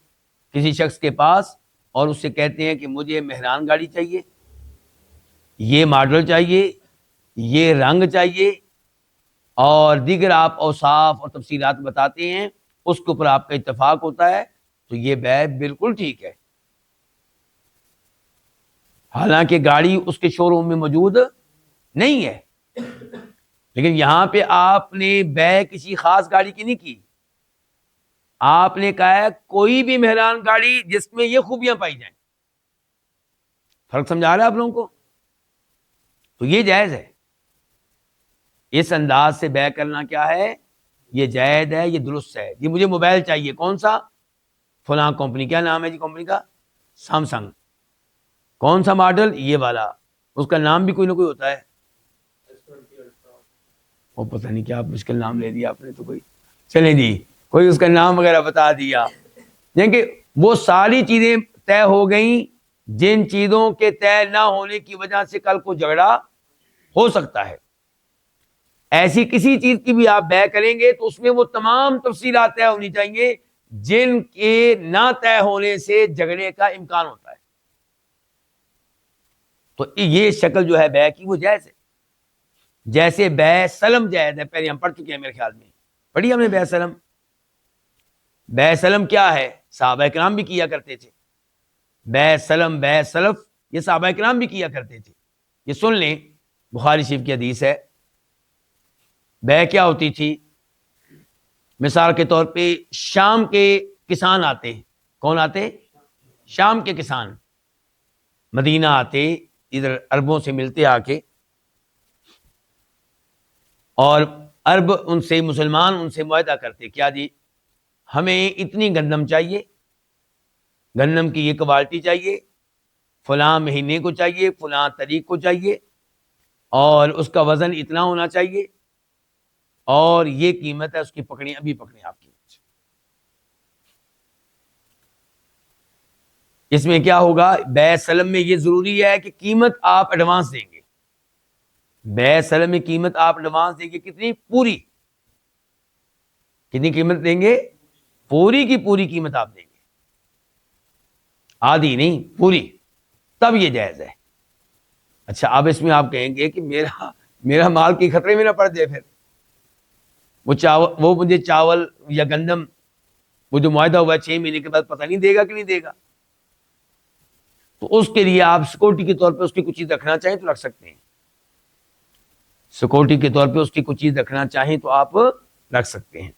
کسی شخص کے پاس اور اس سے کہتے ہیں کہ مجھے مہران گاڑی چاہیے، یہ ماڈل چاہیے، یہ رنگ چاہیے، اور دیگر آپ اوصاف اور تفصیلات بتاتے ہیں، اس کے اوپر آپ کا اتفاق ہوتا ہے، تو یہ بیع بالکل ٹھیک ہے. حالانکہ گاڑی اس کے شو روم میں موجود نہیں ہے، لیکن یہاں پہ آپ نے بیع کسی خاص گاڑی کی نہیں کی. آپ نے کہا ہے کوئی بھی مہران گاڑی جس میں یہ خوبیاں پائی جائیں. فرق سمجھا رہا ہے آپ لوگوں کو؟ تو یہ جائز ہے. اس انداز سے بیع کرنا کیا ہے؟ یہ جائز ہے، یہ درست ہے. جی مجھے موبائل چاہیے، کون سا؟ فلاں کمپنی. کیا نام ہے جی کمپنی کا؟ سیمسنگ. کون سا ماڈل؟ یہ والا. اس کا نام بھی کوئی نہ کوئی ہوتا ہے، وہ پتہ نہیں کیا مشکل نام لے دیا آپ نے تو. کوئی چلیں جی، کوئی اس کا نام وغیرہ بتا دیا. یعنی کہ وہ ساری چیزیں طے ہو گئیں جن چیزوں کے طے نہ ہونے کی وجہ سے کل کو جھگڑا ہو سکتا ہے. ایسی کسی چیز کی بھی آپ بیع کریں گے تو اس میں وہ تمام تفصیلات طے ہونی چاہیے جن کے نہ طے ہونے سے جھگڑے کا امکان ہوتا ہے. تو یہ شکل جو ہے بیع کی وہ جائز ہے. جیسے بیع سلم جائز ہے، پہلے ہم پڑھ چکے ہیں میرے خیال میں، پڑھی ہم نے بیع سلم. بیع سلم کیا ہے؟ صحابہ کرام بھی کیا کرتے تھے. بیع سلم، بیع سلف، یہ صحابہ کرام بھی کیا کرتے تھے. یہ سن لیں، بخاری شریف کی حدیث ہے. بیع کیا ہوتی تھی؟ مثال کے طور پہ شام کے کسان آتے. کون آتے؟ شام کے کسان مدینہ آتے، ادھر عربوں سے ملتے آ کے، اور عرب ان سے، مسلمان ان سے معاہدہ کرتے. کیا جی؟ ہمیں اتنی گندم چاہیے، گندم کی یہ کوالٹی چاہیے، فلاں مہینے کو چاہیے، فلاں تاریخ کو چاہیے، اور اس کا وزن اتنا ہونا چاہیے، اور یہ قیمت ہے اس کی. پکڑیں ابھی پکڑیں آپ کی. اس میں کیا ہوگا؟ بیع سلم میں یہ ضروری ہے کہ قیمت آپ ایڈوانس دیں گے. بیع سلم میں قیمت آپ ایڈوانس دیں گے. کتنی؟ پوری. کتنی قیمت دیں گے؟ پوری کی پوری قیمت آپ دیں گے، آدھی نہیں، پوری. تب یہ جائز ہے. اچھا اب اس میں آپ کہیں گے کہ میرا مال کی خطرے میں نہ پڑ جائے. پھر وہ مجھے چاول یا گندم، وہ جو معاہدہ ہوا ہے 6 مہینے کے بعد پتہ نہیں دے گا کہ نہیں دے گا، تو اس کے لیے آپ سیکورٹی کے طور پہ اس کی کچھ چیز رکھنا چاہیں تو رکھ سکتے ہیں. سیکورٹی کے طور پہ اس کی کچھ چیز رکھنا چاہیں تو آپ رکھ سکتے ہیں.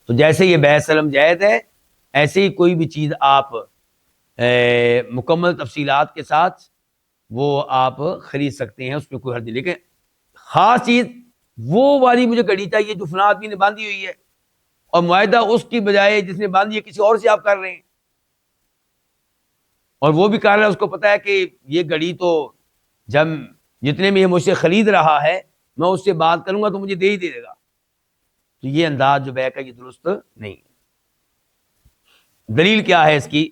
تو جیسے یہ بیع سلم جائز ہے، ایسے ہی کوئی بھی چیز آپ مکمل تفصیلات کے ساتھ وہ آپ خرید سکتے ہیں، اس میں کوئی حرج نہیں. لیکن خاص چیز وہ والی مجھے گھڑی چاہیے جو فلاں آدمی نے باندھی ہوئی ہے، اور معاہدہ اس کی بجائے جس نے باندھی ہے کسی اور سے آپ کر رہے ہیں، اور وہ بھی کر رہا ہے، اس کو پتا ہے کہ یہ گھڑی تو جب جتنے میں یہ مجھ سے خرید رہا ہے میں اس سے بات کروں گا تو مجھے دے ہی دے گا. تو یہ انداز جو بیع کا یہ درست نہیں. دلیل کیا ہے اس کی؟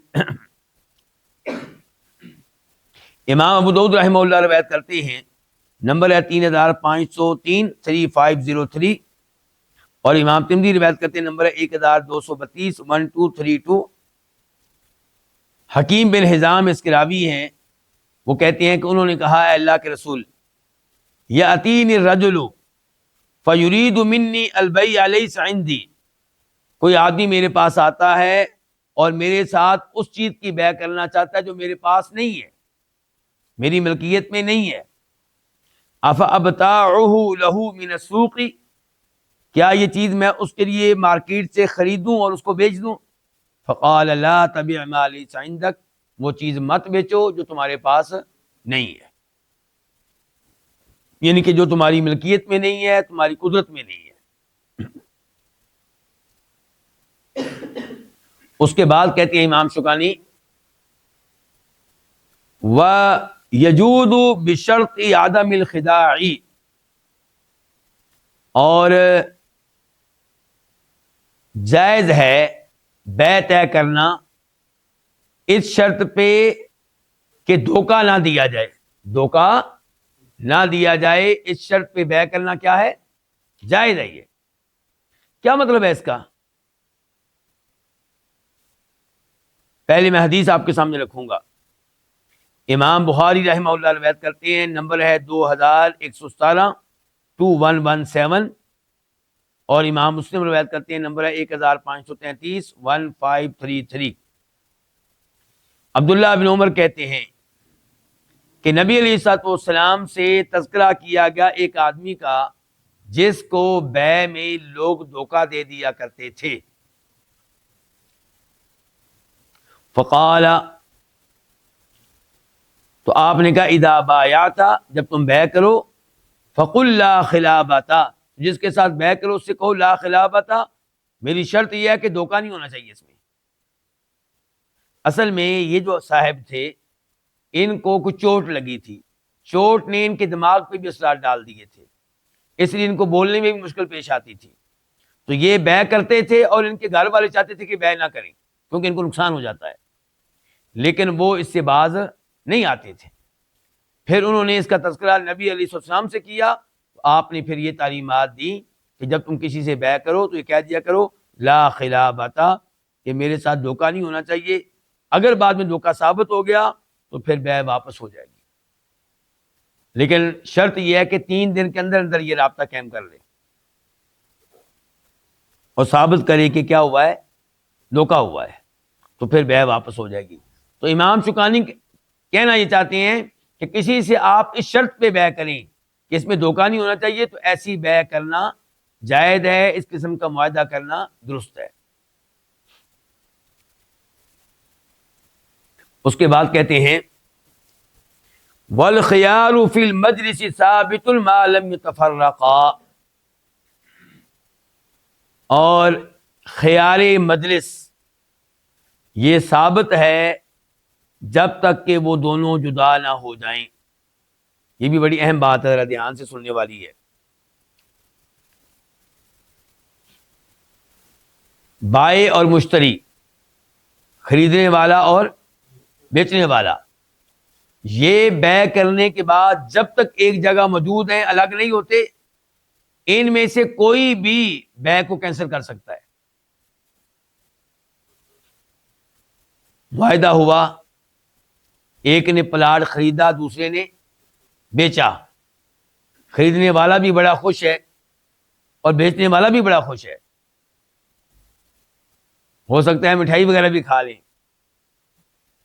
امام ابو داؤد رحمہ اللہ روایت کرتے ہیں، نمبر ہے 3503 3503، اور امام ترمذی روایت کرتے ہیں نمبر ہے 1232 1232. حکیم بن حزام اس کے راوی ہیں، وہ کہتے ہیں کہ انہوں نے کہا اے اللہ کے رسول، یاتینی الرجل فیرید منی البیع لیس عندی، کوئی آدمی میرے پاس آتا ہے اور میرے ساتھ اس چیز کی بیع کرنا چاہتا ہے جو میرے پاس نہیں ہے، میری ملکیت میں نہیں ہے. افابتاعہ لہ من السوق، کیا یہ چیز میں اس کے لیے مارکیٹ سے خریدوں اور اس کو بیچ دوں؟ فقال لا تبع ما لیس عندک، وہ چیز مت بیچو جو تمہارے پاس نہیں ہے، یعنی کہ جو تمہاری ملکیت میں نہیں ہے، تمہاری قدرت میں نہیں ہے. اس کے بعد کہتے ہیں امام شوکانی، وَيَجُودُ بِشَرْطِ عَدَمِ الْخِدَاعِ، اور جائز ہے بیع طے کرنا اس شرط پہ کہ دھوکہ نہ دیا جائے، دھوکہ نہ دیا جائے، اس شرط پہ بیع کرنا کیا ہے؟ جائز ہے۔ یہ کیا مطلب ہے اس کا؟ پہلے میں حدیث آپ کے سامنے رکھوں گا۔ امام بخاری رحمہ اللہ روایت کرتے ہیں، نمبر ہے 2117 2117، اور امام مسلم روایت کرتے ہیں، نمبر ہے 1533 1533۔ عبداللہ بن عمر کہتے ہیں کہ نبی علیہ الصلوۃ والسلام سے تذکرہ کیا گیا ایک آدمی کا جس کو بیع میں لوگ دھوکہ دے دیا کرتے تھے۔ فقال، تو آپ نے کہا اذا بایعت، جب تم بیع کرو، فقل لا خلابۃ، جس کے ساتھ بیع کرو اس سے کہو لا خلابۃ، میری شرط یہ ہے کہ دھوکہ نہیں ہونا چاہیے اس میں۔ اصل میں یہ جو صاحب تھے ان کو کچھ چوٹ لگی تھی، چوٹ نے ان کے دماغ پہ بھی اثرات ڈال دیے تھے، اس لیے ان کو بولنے میں بھی مشکل پیش آتی تھی۔ تو یہ بیع کرتے تھے اور ان کے گھر والے چاہتے تھے کہ بیع نہ کریں کیونکہ ان کو نقصان ہو جاتا ہے، لیکن وہ اس سے باز نہیں آتے تھے۔ پھر انہوں نے اس کا تذکرہ نبی علیہ السلام سے کیا، تو آپ نے پھر یہ تعلیمات دی کہ جب تم کسی سے بیع کرو تو یہ کہہ دیا کرو لا خلابۃ، کہ میرے ساتھ دھوکہ نہیں ہونا چاہیے، اگر بعد میں دھوکہ ثابت ہو گیا تو پھر بیع واپس ہو جائے گی، لیکن شرط یہ ہے کہ 3 دن کے اندر اندر یہ رابطہ قائم کر لے اور ثابت کرے کہ کیا ہوا ہے، دھوکہ ہوا ہے، تو پھر بیع واپس ہو جائے گی۔ تو امام شوکانی کہنا یہ چاہتے ہیں کہ کسی سے آپ اس شرط پہ بیع کریں کہ اس میں دھوکہ نہیں ہونا چاہیے، تو ایسی بیع کرنا جائز ہے، اس قسم کا معاہدہ کرنا درست ہے۔ اس کے بعد کہتے ہیں والخیار فی المجلس ثابت ما لم یتفرقا، اور خیار مجلس یہ ثابت ہے جب تک کہ وہ دونوں جدا نہ ہو جائیں۔ یہ بھی بڑی اہم بات ہے، ذرا دھیان سے سننے والی ہے۔ بائع اور مشتری، خریدنے والا اور بیچنے والا، یہ بیع کرنے کے بعد جب تک ایک جگہ موجود ہیں، الگ نہیں ہوتے، ان میں سے کوئی بھی بیع کو کینسل کر سکتا ہے۔ معاہدہ ہوا، ایک نے پلاٹ خریدا، دوسرے نے بیچا، خریدنے والا بھی بڑا خوش ہے اور بیچنے والا بھی بڑا خوش ہے، ہو سکتا ہے مٹھائی وغیرہ بھی کھا لیں،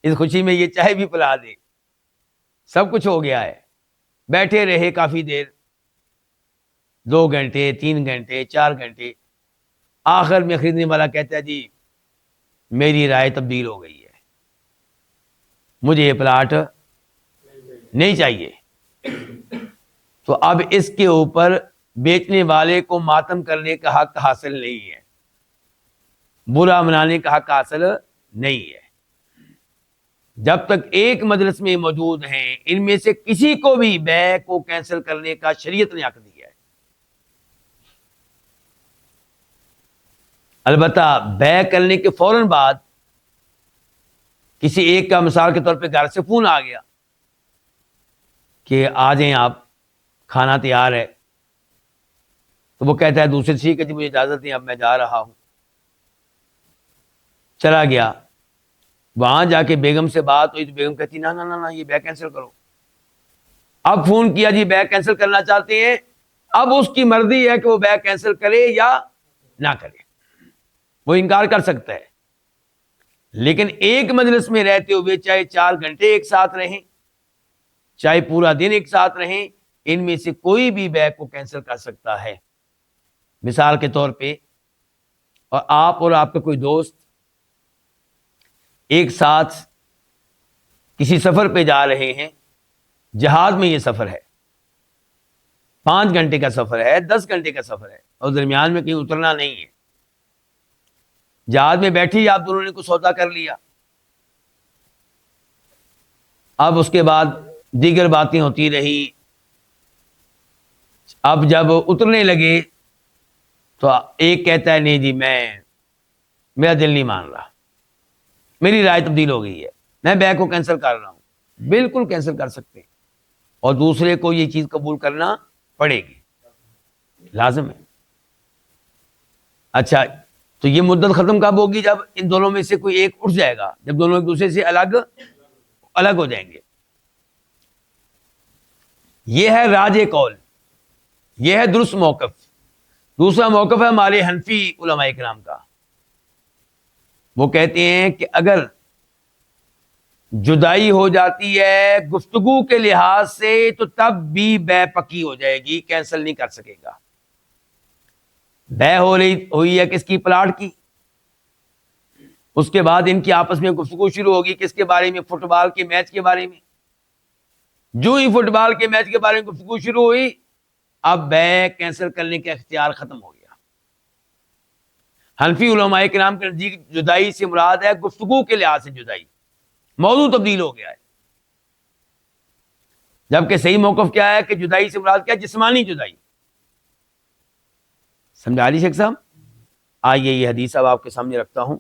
اس خوشی میں یہ چائے بھی پلا دے، سب کچھ ہو گیا ہے۔ بیٹھے رہے کافی دیر، 2 گھنٹے 3 گھنٹے 4 گھنٹے، آخر میں خریدنے والا کہتا ہے جی میری رائے تبدیل ہو گئی ہے، مجھے یہ پلاٹ نہیں چاہیے۔ تو اب اس کے اوپر بیچنے والے کو ماتم کرنے کا حق حاصل نہیں ہے، برا منانے کا حق حاصل نہیں ہے۔ جب تک ایک مجلس میں موجود ہیں، ان میں سے کسی کو بھی بیع کو کینسل کرنے کا شریعت نے حق دیا ہے۔ البتہ بیع کرنے کے فوراً بعد کسی ایک کا مثال کے طور پہ گھر سے فون آ گیا کہ آ جائیں آپ، کھانا تیار ہے، تو وہ کہتا ہے دوسرے سے کہ جی مجھے اجازت نہیں، اب میں جا رہا ہوں، چلا گیا، وہاں جا کے بیگم سے بات ہوئی تو بیگم کہتی نا نا نا نا، یہ بیع کینسل کرو۔ اب فون کیا جی بیع کینسل کرنا چاہتے ہیں، اب اس کی مرضی ہے کہ وہ بیع کینسل کرے یا نہ کرے، وہ انکار کر سکتا ہے، لیکن ایک مجلس میں رہتے ہوئے چاہے 4 گھنٹے ایک ساتھ رہیں، چاہے پورا دن ایک ساتھ رہیں، ان میں سے کوئی بھی بیع کو کینسل کر سکتا ہے۔ مثال کے طور پہ، اور آپ کا کوئی دوست ایک ساتھ کسی سفر پہ جا رہے ہیں، جہاز میں یہ سفر ہے، 5 گھنٹے کا سفر ہے، 10 گھنٹے کا سفر ہے، اور درمیان میں کہیں اترنا نہیں ہے، جہاز میں بیٹھی آپ دونوں نے کچھ سودا کر لیا، اب اس کے بعد دیگر باتیں ہوتی رہی. اب جب اترنے لگے تو ایک کہتا ہے نہیں جی میرا دل نہیں مان رہا, میری رائے تبدیل ہو گئی ہے, میں بیع کو کینسل کر رہا ہوں. بالکل کینسل کر سکتے ہیں, اور دوسرے کو یہ چیز قبول کرنا پڑے گی, لازم ہے. اچھا تو یہ مدت ختم کب ہوگی؟ جب ان دونوں میں سے کوئی ایک اٹھ جائے گا, جب دونوں ایک دوسرے سے الگ ہو جائیں گے. یہ ہے راج قول, یہ ہے درست موقف. دوسرا موقف ہے ہمارے حنفی علماء کرام کا. وہ کہتے ہیں کہ اگر جدائی ہو جاتی ہے گفتگو کے لحاظ سے تو تب بھی بیع پکی ہو جائے گی, کینسل نہیں کر سکے گا. بیع ہوئی ہے کس کی؟ پلاٹ کی. اس کے بعد ان کی آپس میں گفتگو شروع ہوگی کس کے بارے میں؟ فٹ بال کے میچ کے بارے میں. جو ہی فٹ بال کے میچ کے بارے میں گفتگو شروع ہوئی, اب بیع کینسل کرنے کا اختیار ختم ہو گیا. حنفی علماء کرام کے نزدیک جدائی سے مراد ہے گفتگو کے لحاظ سے جدائی, موضوع تبدیل ہو گیا ہے. جبکہ صحیح موقف کیا ہے کہ جدائی سے مراد کیا ہے؟ جسمانی جدائی. سمجھا لی شیخ صاحب؟ آئیے یہ حدیث اب آپ کے سامنے رکھتا ہوں.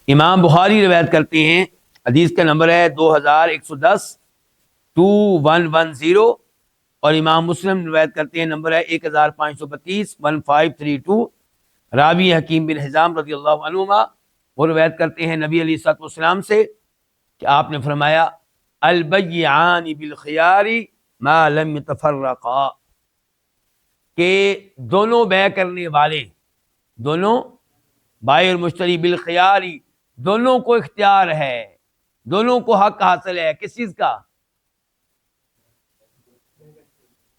امام بخاری روایت کرتے ہیں, حدیث کا نمبر ہے 2110 2110, اور امام مسلم روایت کرتے ہیں نمبر ہے 1532 1532. راوی حکیم بن حزام رضی اللہ عنہما وہ روایت کرتے ہیں نبی علیہ الصلوۃ والسلام سے کہ آپ نے فرمایا البیعان بالخیار ما لم یتفرقا, کہ دونوں بیع کرنے والے, دونوں بائع اور مشتری بالخیاری, دونوں کو اختیار ہے, دونوں کو حق حاصل ہے. کس چیز کا؟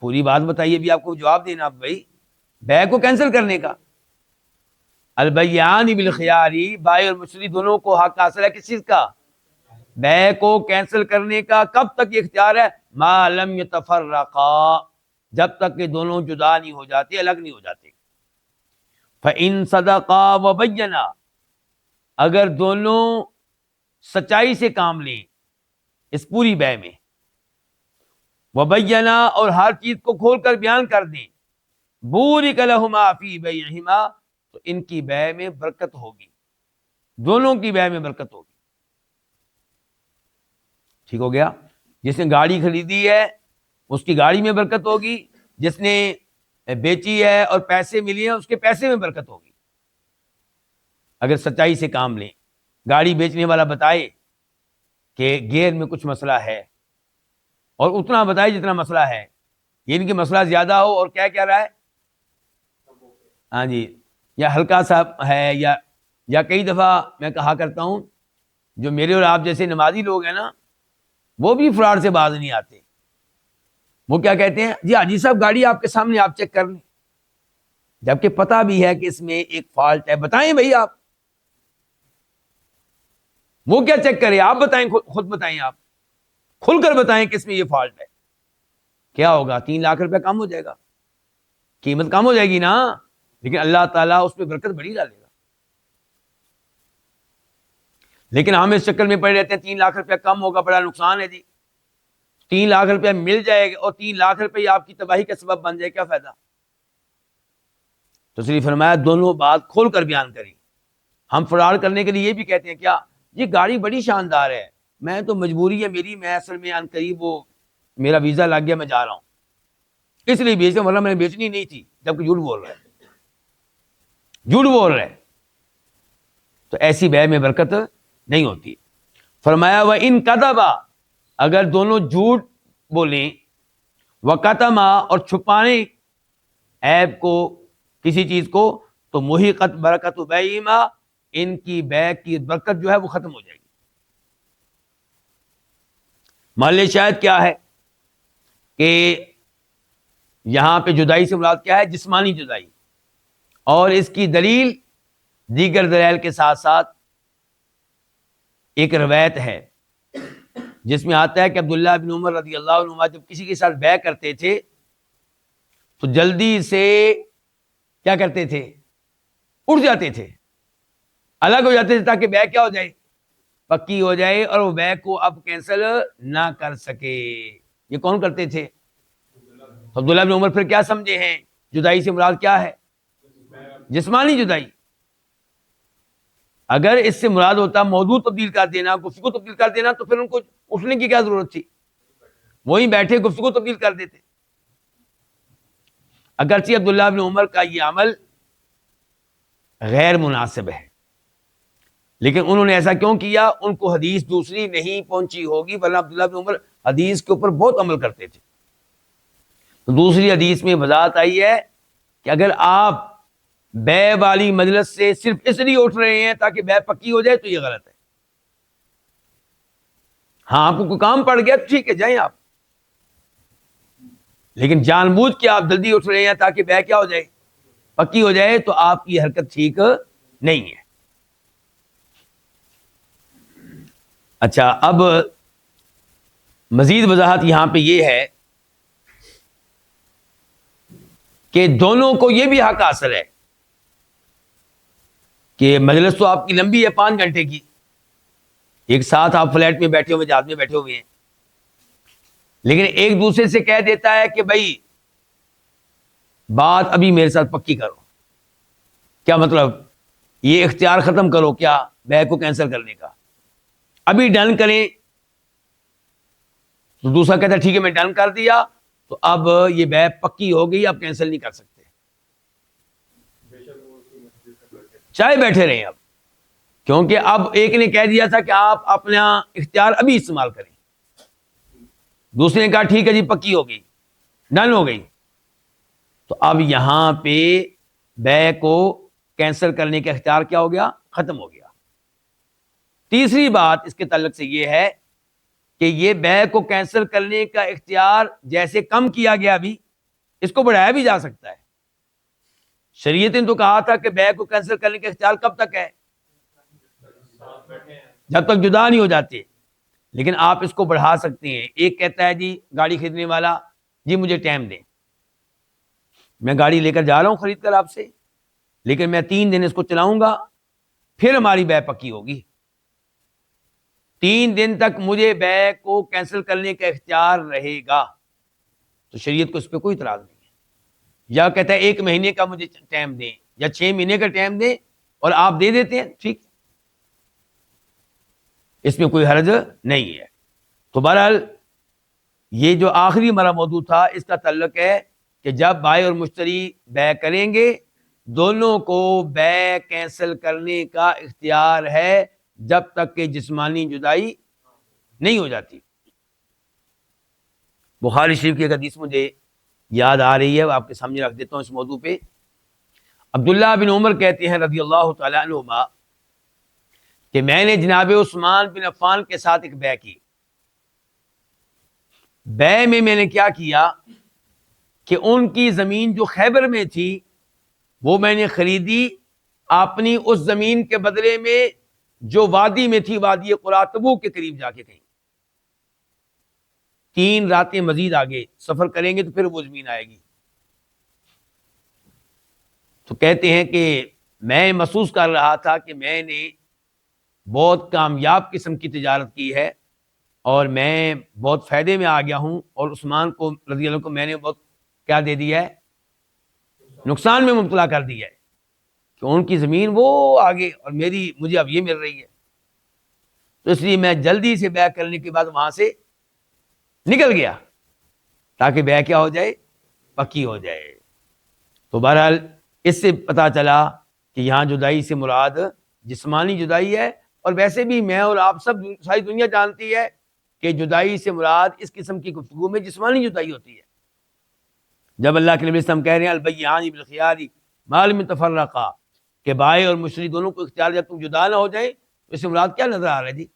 پوری بات بتائیے, بھی آپ کو جواب دینا بھائی, بیع کو کینسل کرنے کا. البیعان بالخیاری, بائع اور مشتری دونوں کو حق حاصل ہے کس چیز کا؟ بیع کو کینسل کرنے کا. کب تک یہ اختیار ہے؟ ما لم یتفرقا, جب تک کہ دونوں جدا نہیں ہو جاتے, الگ نہیں ہو جاتے. فَإِن صَدَقَا وَبَيَّنَا, اگر دونوں سچائی سے کام لیں اس پوری بیع میں, وَبَيَّنَا, اور ہر چیز کو کھول کر بیان کر دیں, بُورِكَ لَهُمَا فِي بَيْعِهِمَا, تو ان کی بیع میں برکت ہوگی, دونوں کی بیع میں برکت ہوگی. ٹھیک ہو گیا؟ جس نے گاڑی خریدی ہے اس کی گاڑی میں برکت ہوگی, جس نے بیچی ہے اور پیسے ملی ہیں اس کے پیسے میں برکت ہوگی. اگر سچائی سے کام لیں, گاڑی بیچنے والا بتائے کہ گیئر میں کچھ مسئلہ ہے, اور اتنا بتائے جتنا مسئلہ ہے, یعنی کہ مسئلہ زیادہ ہو اور کیا رہا ہے, ہاں جی, یا ہلکا سا ہے, یا کئی دفعہ میں کہا کرتا ہوں جو میرے اور آپ جیسے نمازی لوگ ہیں نا, وہ بھی فراڈ سے باز نہیں آتے. وہ کیا کہتے ہیں, جی حاجی صاحب گاڑی آپ کے سامنے, آپ چیک کر لیں, جبکہ پتہ بھی ہے کہ اس میں ایک فالٹ ہے. بتائیں بھائی آپ, وہ کیا چیک کرے, آپ بتائیں, خود بتائیں, آپ کھل کر بتائیں کہ اس میں یہ فالٹ ہے. کیا ہوگا؟ 3 لاکھ روپے کم ہو جائے گا, قیمت کم ہو جائے گی نا, لیکن اللہ تعالیٰ اس میں برکت بڑی ڈالے گا. لیکن ہم اس چکر میں پڑے رہتے ہیں 3 لاکھ روپیہ کم ہوگا, بڑا نقصان ہے جی. 3 لاکھ روپیہ مل جائے گا اور 3 لاکھ روپے آپ کی تباہی کا سبب بن جائے, کیا فائدہ؟ تو اس لیے فرمایا دونوں بات کھول کر بیان کریں. ہم فراڈ کرنے کے لیے یہ بھی کہتے ہیں کیا, یہ گاڑی بڑی شاندار ہے, میں تو مجبوری ہے میری, میں اصل میں ان قریب وہ میرا ویزا لگ گیا, میں جا رہا ہوں, اس لیے بیچ رہا ہوں, ورنہ میں نے بیچنی نہیں تھی. جبکہ جھوٹ بول رہا ہے, جھوٹ بول رہا ہے. تو ایسی بیع میں برکت نہیں ہوتی. فرمایا وَإِن كَذَبَا, اگر دونوں جھوٹ بولیں, وَكَتَمَا, اور چھپائیں عیب کو, کسی چیز کو, تو مُحِقَتْ بَرَكَتُ بَيْعِهِمَا, ان کی بیع کی برکت جو ہے وہ ختم ہو جائے گی. محل شاہد کیا ہے کہ یہاں پہ جدائی سے مراد کیا ہے؟ جسمانی جدائی. اور اس کی دلیل دیگر دلائل کے ساتھ ساتھ ایک روایت ہے جس میں آتا ہے کہ عبداللہ بن عمر رضی اللہ عنہ جب کسی کے ساتھ بیع کرتے تھے تو جلدی سے کیا کرتے تھے؟ اٹھ جاتے تھے. الگ ہو جاتے تھے تاکہ بیع کیا ہو جائے؟ پکی ہو جائے، اور وہ بیع کو اب کینسل نہ کر سکے۔ یہ کون کرتے تھے؟ عبداللہ بن عمر پھر کیا سمجھے ہیں جدائی سے مراد کیا ہے؟ جسمانی جدائی۔ اگر اس سے مراد ہوتا موضوع تبدیل کر دینا، گفتگو تبدیل کر دینا، تو پھر ان کو اٹھنے کی کیا ضرورت تھی؟ وہیں بیٹھے گفتگو تبدیل کر دیتے۔ اگرچہ عبداللہ بن عمر کا یہ عمل غیر مناسب ہے، لیکن انہوں نے ایسا کیوں کیا؟ ان کو حدیث دوسری نہیں پہنچی ہوگی، ورنہ عبداللہ بن عمر حدیث کے اوپر بہت عمل کرتے تھے۔ تو دوسری حدیث میں وضاحت آئی ہے کہ اگر آپ بیع والی مجلس سے صرف اس لیے اٹھ رہے ہیں تاکہ بیع پکی ہو جائے تو یہ غلط ہے۔ ہاں آپ کو کوئی کام پڑ گیا تو ٹھیک ہے، جائیں آپ، لیکن جان بوجھ کے آپ جلدی اٹھ رہے ہیں تاکہ بیع کیا ہو جائے؟ پکی ہو جائے، تو آپ کی حرکت ٹھیک نہیں ہے۔ اچھا، اب مزید وضاحت یہاں پہ یہ ہے کہ دونوں کو یہ بھی حق حاصل ہے کہ مجلس تو آپ کی لمبی ہے 5 گھنٹے کی، ایک ساتھ آپ فلیٹ میں بیٹھے ہوئے، جہاز میں بیٹھے ہوئے ہیں، لیکن ایک دوسرے سے کہہ دیتا ہے کہ بھائی بات ابھی میرے ساتھ پکی کرو۔ کیا مطلب؟ یہ اختیار ختم کرو کیا بیع کو کینسل کرنے کا، ابھی ڈن کریں۔ تو دوسرا کہتا ہے ٹھیک ہے میں ڈن کر دیا، تو اب یہ بیع پکی ہو گئی، اب کینسل نہیں کر سکتے، چاہے بیٹھے رہیں اب، کیونکہ اب ایک نے کہہ دیا تھا کہ آپ اپنا اختیار ابھی استعمال کریں، دوسرے نے کہا ٹھیک ہے جی پکی ہو گئی، ڈن ہو گئی، تو اب یہاں پہ بیع کو کینسل کرنے کا اختیار کیا ہو گیا؟ ختم ہو گیا۔ تیسری بات اس کے تعلق سے یہ ہے کہ یہ بیع کو کینسل کرنے کا اختیار جیسے کم کیا گیا، ابھی اس کو بڑھایا بھی جا سکتا ہے۔ شریعت نے تو کہا تھا کہ بیع کو کینسل کرنے کا اختیار کب تک ہے؟ جب تک جدا نہیں ہو جاتے، لیکن آپ اس کو بڑھا سکتے ہیں۔ ایک کہتا ہے جی گاڑی خریدنے والا، جی مجھے ٹائم دیں، میں گاڑی لے کر جا رہا ہوں خرید کر آپ سے، لیکن میں 3 دن اس کو چلاؤں گا، پھر ہماری بیع پکی ہوگی۔ 3 دن تک مجھے بیع کو کینسل کرنے کا اختیار رہے گا، تو شریعت کو اس پہ کوئی اعتراض نہیں ہے۔ یا کہتا ہے 1 مہینے کا مجھے ٹائم دیں، یا 6 مہینے کا ٹائم دیں، اور آپ دے دیتے ہیں، ٹھیک، اس میں کوئی حرج نہیں ہے۔ تو بہرحال یہ جو آخری ہمارا موضوع تھا، اس کا تعلق ہے کہ جب بائع اور مشتری بیع کریں گے، دونوں کو بیع کینسل کرنے کا اختیار ہے جب تک کہ جسمانی جدائی نہیں ہو جاتی۔ بخاری شریف کی ایک حدیث مجھے یاد آ رہی ہے، آپ کے سامنے رکھ دیتا ہوں اس موضوع پہ۔ عبداللہ بن عمر کہتے ہیں رضی اللہ تعالیٰ عنہما کہ میں نے جناب عثمان بن عفان کے ساتھ ایک بیع کی۔ بیع میں نے کیا کیا کہ ان کی زمین جو خیبر میں تھی وہ میں نے خریدی، اپنی اس زمین کے بدلے میں جو وادی میں تھی، وادی قرا تبوک کے قریب جا کے کہیں 3 راتیں مزید آگے سفر کریں گے تو پھر وہ زمین آئے گی۔ تو کہتے ہیں کہ میں محسوس کر رہا تھا کہ میں نے بہت کامیاب قسم کی تجارت کی ہے اور میں بہت فائدے میں آ گیا ہوں، اور عثمان کو رضی اللہ عنہ کو میں نے بہت کیا دے دیا ہے؟ نقصان میں مبتلا کر دیا ہے، کہ ان کی زمین وہ آگے اور مجھے اب یہ مل رہی ہے۔ تو اس لیے میں جلدی سے بیع کرنے کے بعد وہاں سے نکل گیا تاکہ بیع کیا ہو جائے؟ پکی ہو جائے۔ تو بہرحال اس سے پتہ چلا کہ یہاں جدائی سے مراد جسمانی جدائی ہے، اور ویسے بھی میں اور آپ سب ساری دنیا جانتی ہے کہ جدائی سے مراد اس قسم کی گفتگو میں جسمانی جدائی ہوتی ہے۔ جب اللہ کے نبی صلی اللہ علیہ وسلم کہہ رہے ہیں البیعان بالخیار ما لم یتفرقا، کہ بائع اور مشتری دونوں کو اختیار جب تک جدا نہ ہو جائیں، تو اس سے مراد کیا نظر آ رہا ہے جی؟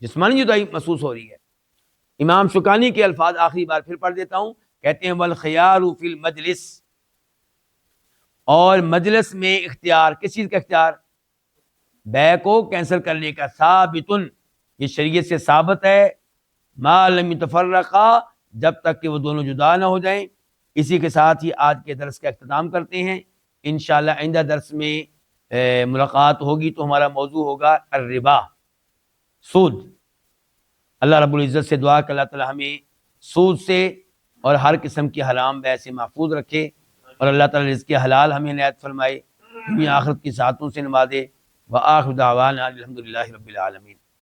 جسمانی جدائی محسوس ہو رہی ہے۔ امام شوکانی کے الفاظ آخری بار پھر پڑھ دیتا ہوں، کہتے ہیں والخیار فی المجلس، اور مجلس میں اختیار، کس چیز کا اختیار؟ بیع کو کینسل کرنے کا، ثابتن، یہ شریعت سے ثابت ہے، ما لم یتفرقا، جب تک کہ وہ دونوں جدا نہ ہو جائیں۔ اسی کے ساتھ ہی آج کے درس کا اختتام کرتے ہیں۔ انشاءاللہ آئندہ درس میں ملاقات ہوگی تو ہمارا موضوع ہوگا الربا، سود۔ اللہ رب العزت سے دعا کہ اللہ تعالی ہمیں سود سے اور ہر قسم کی حرام بے سے محفوظ رکھے، اور اللہ تعالی رزق حلال ہمیں عنایت فرمائے، دنیا آخرت کی سعادتوں سے نوازے۔ وآخر دعوانا الحمدللہ رب العالمین۔